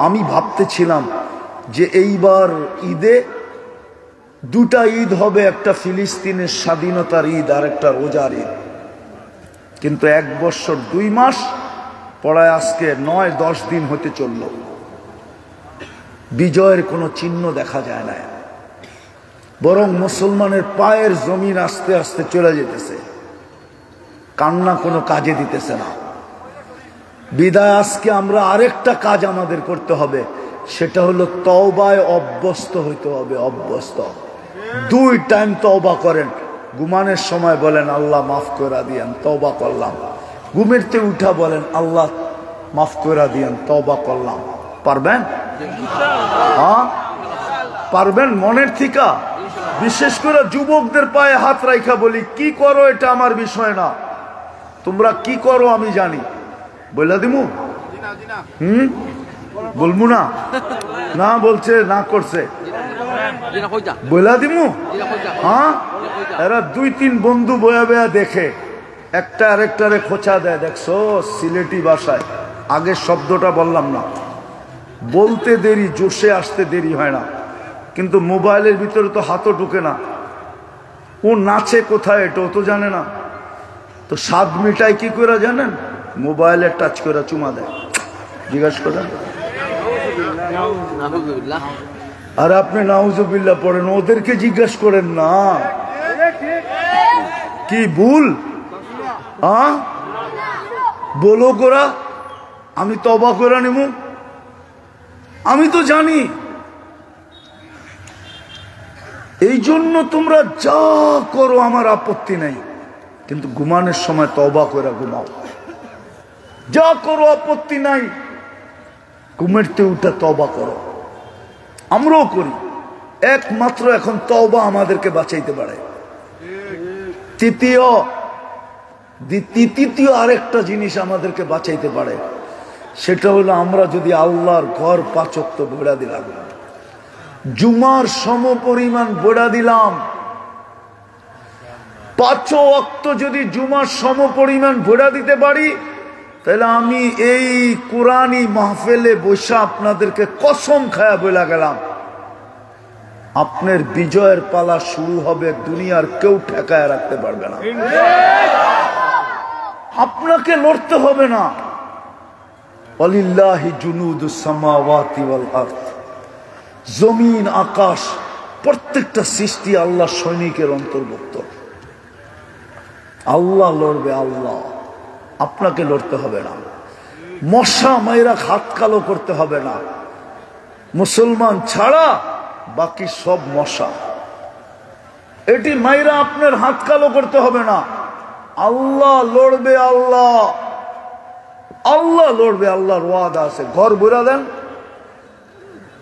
আমি ভাবতেছিলাম যে এইবার ঈদে 2টা ঈদ হবে, একটা ফিলিস্তিনের স্বাধীনতার ঈদ আর একটা রোজার ঈদ। কিন্তু 1 বছর 2 মাস পড়ায় আজকে 9-10 দিন হতে চলল, বিজয়ের কোনো চিহ্ন দেখা যায় না। বরং মুসলমানের পায়ের জমিন আস্তে আস্তে চলে যেতেছে, কান্না কোনো কাজে দিতেছে না। বিদায় আজকে আমরা আরেকটা কাজ আমাদের করতে হবে, সেটা হলো তওবায় অভ্যস্ত হইতে হবে। অভ্যস্ত 2 টাইম তওবা করেন। ঘুমানোর সময় বলেন আল্লাহ মাফ করে দিয়েন, তওবা করলাম। ঘুমেরতে উঠা বলেন আল্লাহ মাফ করে দিয়েন, তওবা করলাম। পারবেন? হ্যাঁ পারবেন মনের থেকে? বিশেষ করে যুবকদের পায়ে হাত রাখা বলি, কি করো এটা আমার বিষয় না, তোমরা কি করো আমি জানি। বলে দিমু? বলবো না? না বলছে, না করছে, বলে দিমু? হ্যাঁ, এরা 2-3 বন্ধু বয়া বয়া দেখে, একটা আরেকটারে খোঁচা দেয়। দেখছো সিলেটি ভাষায়, আগের শব্দটা বললাম না, বলতে দেরি, জোশে আসতে দেরি হয় না। কিন্তু মোবাইলের ভিতরে তো হাতও ঢুকে না। ও নাচে কোথায় এটা ও তো জানে না। তো স্বাদ মিটাই কি করে জানেন? মোবাইলে টাচ করে চুমা দেয়। জিজ্ঞাসা করেন। আর আপনি নাউজুবিল্লাহ পড়েন, ওদেরকে জিজ্ঞাসা করেন না কি ভুল। বলো গোরা, আমি তওবা করে নিব। আমি তো জানি। এই জন্য তোমরা যা করো আমার আপত্তি নাই, কিন্তু ঘুমানোর সময় তওবা করে ঘুমাও। যা করো আপত্তি নাই, ঘুমেরতে উঠে তওবা করো। আমরাও করি। একমাত্র এখন তওবা আমাদেরকে বাঁচাইতে পারে। তৃতীয় আরেকটা জিনিস আমাদেরকে বাঁচাইতে পারে, সেটা হলো আমরা যদি আল্লাহর ঘর 5 ওয়াক্ত বেড়া দিলাম, জুমার সম পরিমাণ বেড়া দিলাম, 5 ওয়াক্ত যদি জুমার সম পরিমাণ বেড়া দিতে পারি, তাহলে আমি এই কোরআনী মাহফিলে বসে আপনাদেরকে কসম খায়া বলে গেলাম, আপনার বিজয়ের পালা শুরু হবে, দুনিয়ার কেউ ঠেকায় রাখতে পারবে না। আপনাকে লড়তে হবে না। ওয়ালিল্লাহি জুনুদুস সামাওয়াতি ওয়াল আরদ। জমিন আকাশ প্রত্যেকটা সৃষ্টি আল্লাহর সৈনিকের অন্তর্ভুক্ত। আল্লাহ লড়বে, আল্লাহ। আপনাকে লড়তে হবে না। মশা মাইরা হাত কালো করতে হবে না। মুসলমান ছাড়া বাকি সব মশা। এটি মাইরা আপনার হাত কালো করতে হবে না। আল্লাহ লড়বে, আল্লাহ। আল্লাহ লড়বে, আল্লাহর ওয়াদা আছে। ঘর বুড়া দেন,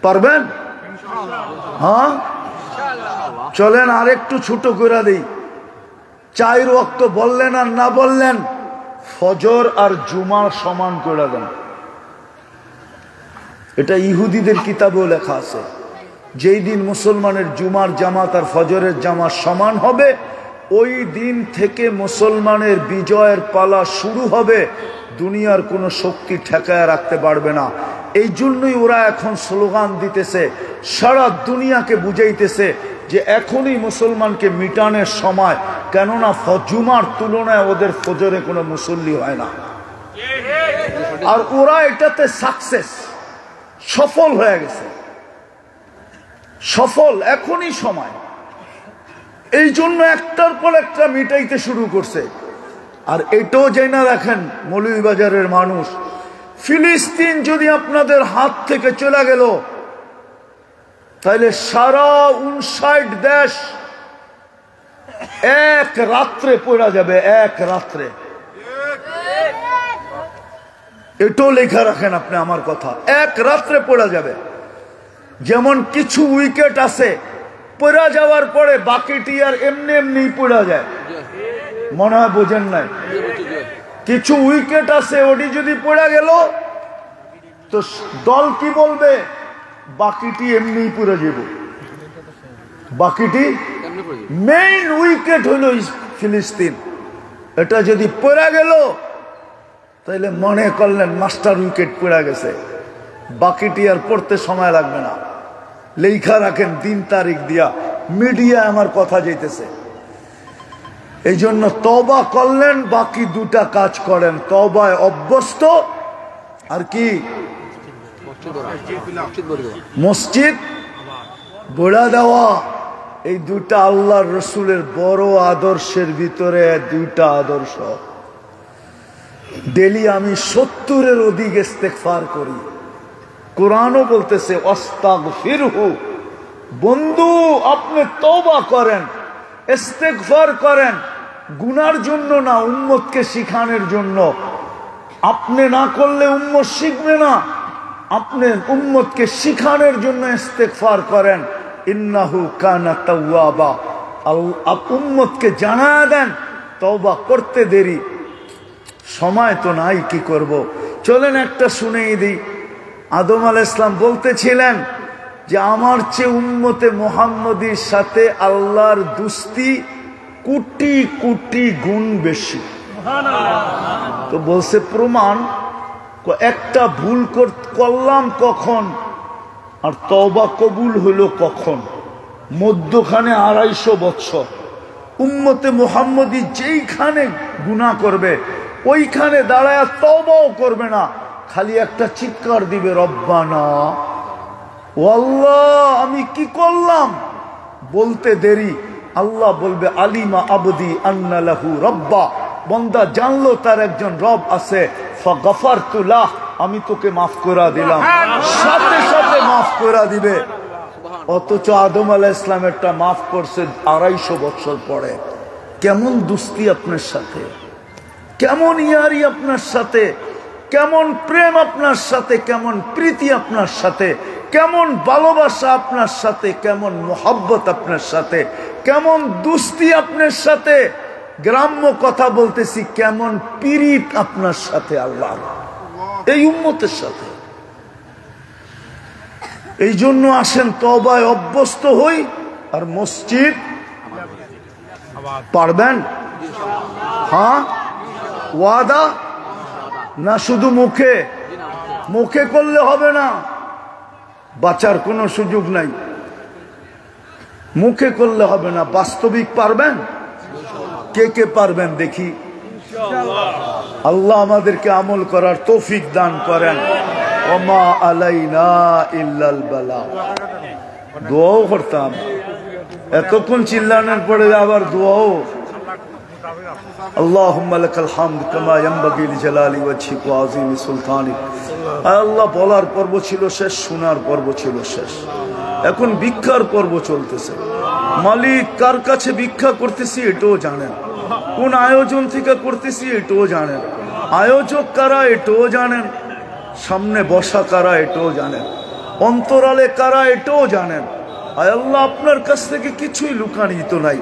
পারবেন? হ্যাঁ, চলেন আরেকটু ছোট করে দিই। 4 ওয়াক্ত বললেন আর না বললেন, ফজর আর জুমা সমান করে দেন। এটা ইহুদিদের কিতাবেও লেখা আছে। যেই দিন মুসলমানের জুমার জামাত আর ফজরের জামাত সমান হবে, ওই দিন থেকে মুসলমানের বিজয়ের পালা শুরু হবে। দুনিয়ার কোনো শক্তি ঠেকায় রাখতে পারবে না। এই জন্যই ওরা এখন স্লোগান দিতেছে, সারা দুনিয়াকে বুঝাইতেছে যে এখনই মুসলমানকে মিটানের সময়। কেননা জুমার তুলনায় ওদের ফজরে কোনো মুসল্লি হয় না, আর ওরা এটাতে সাকসেস, সফল হয়ে গেছে। সফল এখনই সময়। এই জন্য একটার পর একটা মিটাইতে শুরু করছে। আর এটাও জেনে রাখেন মৌলভীবাজারের মানুষ, ফিলিস্তিন যদি আপনাদের হাত থেকে চলে গেল, তাহলে সারা 59 দেশ এক রাত্রে পড়া যাবে। এক রাত্রে। এটাও লেখা রাখেন আপনি আমার কথা, এক রাত্রে পড়া যাবে। যেমন কিছু উইকেট আছে পড়া যাওয়ার পরে বাকিটি আর এমনি এমনি পড়া যায়, মনে হয় বোঝেন নাই। কিছু উইকেট আছে ওটি যদি পড়া গেল তো দল কি বলবে, বাকিটি এমনি পড়ে যাব। বাকিটি মেইন উইকেট হইল ফিলিস্তিন, এটা যদি পড়া গেল তাহলে মনে করলেন মাস্টার উইকেট পড়া গেছে, বাকিটি আর পড়তে সময় লাগবে না। লেখা রাখেন দিন তারিখ দিয়া, মিডিয়া আমার কথা যাইতেছে। এই জন্য তওবা করলেন, বাকি দুটা কাজ করেন। তওবায় অভ্যস্ত আর কি, মসজিদ বেড়া দেওয়া। এই দুটা আল্লাহর রসুলের বড় আদর্শের ভিতরে দুইটা আদর্শ। ডেলি আমি 70-এর অধিক ইস্তেগফার করি। কোরআনও বলতেছে আস্তাগফিরহু। বন্ধু আপনি তওবা করেন, ইস্তেগফার করেন, গুনার জন্য না, উম্মতকে শিখানোর জন্য। আপনি না করলে উম্মত শিখবে না। আপনি উম্মতকে শিখানোর জন্য ইস্তেগফার করেন। ইন্নাহু কানা তাওয়াবা। উম্মতকে জানায়া দেন তওবা করতে দেরি, সময় তো নাই, কি করব। চলেন একটা শুনেই দিই। আদম আলাইহিস সালাম বলতেছিলেন যে আমার চেয়ে উম্মতে মুহাম্মদীর সাথে আল্লাহর দুস্তি কোটি কোটি গুণ বেশি। তো বলছে প্রমাণ, একটা ভুল করলাম কখন, আর তওবা কবুল হলো কখন? মধ্যখানে 250 বছর উম্মতে মুহাম্মদী যেইখানে গুনাহ করবে ওইখানে দাঁড়ায় তওবাও করবে না, খালি একটা চিৎকার দিবে, রব্বানা, ও আল্লাহ আমি কি করলাম। বলতে দেরি আল্লাহ বলবে, আলিমা আবদি আন্না লাহু রব্বা, বান্দা জানলো তার একজন রব আছে, ফাগফারতু লাহ, আমি তোকে মাফ করে দিলাম, সাথে সাথে মাফ করে দিবে। অথচ আদম আলাইহিস সালামেরটা মাফ করছে 250 বছর পরে। কেমন দুস্তি আপনার সাথে, কেমন ইয়ারি আপনার সাথে, কেমন প্রেম আপনার সাথে, কেমন প্রীতি আপনার সাথে, কেমন ভালোবাসা আপনার সাথে, কেমন মোহাব্বত আপনার সাথে, কেমন দুস্তি আপনার সাথে। গ্রাম্য কথা বলতেছি, কেমন পীড়িত আপনার সাথে আল্লাহ, এই উম্মতের সাথে। এই জন্য আসেন তওবায় অভ্যস্ত হই। আর মসজিদ পারবেন? হ্যাঁ, ওয়াদা না শুধু মুখে? মুখে করলে হবে না, বাঁচার কোনো সুযোগ নাই। মুখে করলে হবে না, বাস্তবিক পারবেন? কে কে পারবেন দেখি? আল্লাহ আমাদেরকে আমল করার তৌফিক দান করেন। ওমা আলাইনা ইল্লাল বালাগ। দোয়াও করতাম, এতক্ষণ চিল্লানোর পরে আবার দোয়াও। আল্লাহুম্মা লাকাল হামদ কামা ইয়ানবাগি লিজালালি ওয়াজহিক ওয়া আযীমি সুলতানিক। আল্লাহ বলার পর্ব ছিল শেষ, শোনার পর্ব ছিল শেষ, এখন ভিক্ষার পর্ব চলতেছে। মালিক কার কাছে ভিক্ষা করতেছি এটাও জানেন, কোন আয়োজন থেকে করতেছি এটাও জানেন, আয়োজক কারা এটাও জানেন, সামনে বসা কারা এটাও জানেন, অন্তরালে কারা এটাও জানেন। আয় আল্লাহ, আপনার কাছ থেকে কিছুই লুকানিত নাই।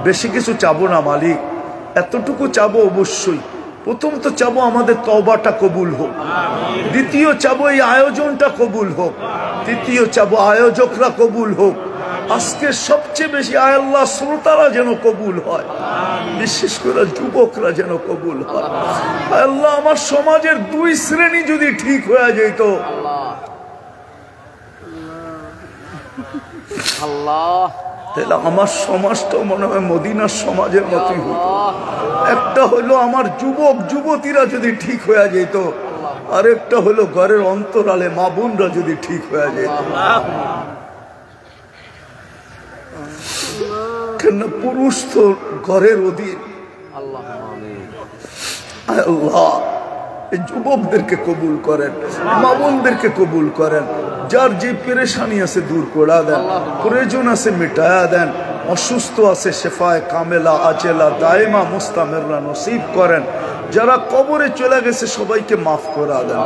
বেশি কিছু চাবো না মালিক, এতটুকু চাবো অবশ্যই। প্রথম তো চাবো আমাদের তওবাটা কবুল হোক, দ্বিতীয় চাবো এই আয়োজনটা কবুল হোক, তৃতীয় চাবো আয়োজকরা কবুল হোক। আজকে সবচেয়ে বেশি আয় আল্লাহ শ্রোতারা যেন কবুল হয়, বিশেষ করে যুবকরা যেন কবুল হয়। আয় আল্লাহ, আমার সমাজের 2 শ্রেণী যদি ঠিক হয়ে যেত, তাহলে আমার সমাজটাও মনে হয় মদিনার সমাজের মতোই হতো। একটা হলো আমার যুবক যুবতীরা যদি ঠিক হয়ে যেত, আর একটা হলো ঘরের অন্তরালে মা বোনরা যদি ঠিক হয়ে যেত। কেন পুরুষ তো ঘরের অধীন। আল্লাহ এই যুবকদেরকে কবুল করেন, মা বোনদেরকে কবুল করেন, যার যে পেরেশানি আছে দূর করে দেন, প্রয়োজন আছে মিটায়া দেন, অসুস্থ আছে শেফায়ে কামেলা আজেলা দায়মা মুস্তামিররা নসিব করেন। যারা কবরে চলে গেছে সবাইকে মাফ করে দেন,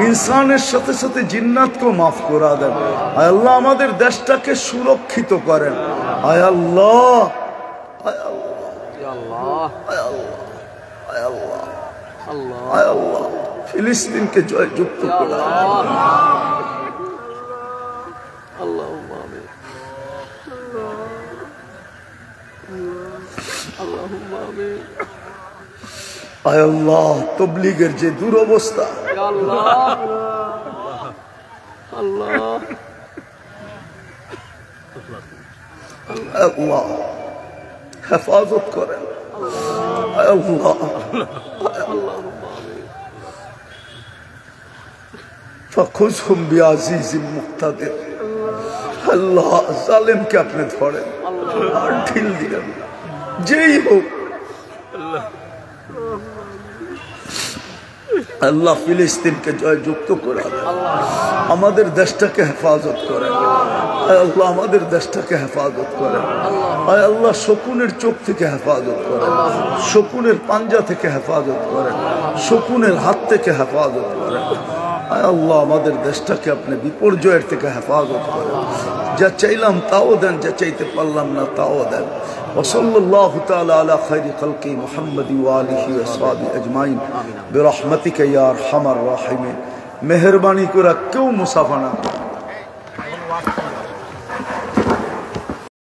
ইনসানের সাথে সাথে জিন্নাতকেও মাফ করে দেন। আয় আল্লাহ, আমাদের দেশটাকে সুরক্ষিত করেন। আয় আল্লাহ, আয় আল্লাহ, আয় আল্লাহ, আয় আল্লাহ, আয় আল্লাহ, ফিলিস্তিনকে জয়যুক্ত করে আয় আল্লাহ। তবলিগের যে দুরবস্থা, আল্লাহ হেফাজত করেন। আল্লাহ ফাখুযহুম বিআযীযিম মুক্তাদির। আল্লাহ জালেমকে আপনি ধরেন আর ঢিল দিলেন, যেই হোক। আল্লাহ ফিলিস্তিনকে জয়যুক্ত করে দেন, আমাদের দেশটাকে হেফাজত করেন। আল্লাহ আমাদের দেশটাকে হেফাজত করেন। আয় আল্লাহ শকুনের চোখ থেকে হেফাজত করেন, শকুনের পাঞ্জা থেকে হেফাজত করেন, শকুনের হাত থেকে হেফাজত করেন। আয় আল্লাহ আমাদের দেশটাকে আপনি বিপর্যয়ের থেকে হেফাজত করেন। যা চাইলাম তাও দেন, যা চাইতে পারলাম না তাও দেন। ওয়াসাল্লাল্লাহু তাআলা আলা খায়রি খালকি মুহাম্মাদি ওয়া আলিহি ওয়া আসহাবিহি আজমাইন বিরহমাতিকা ইয়া আরহামার রাহিমিন। মেহেরবানি করে কেউ মুসাফা না।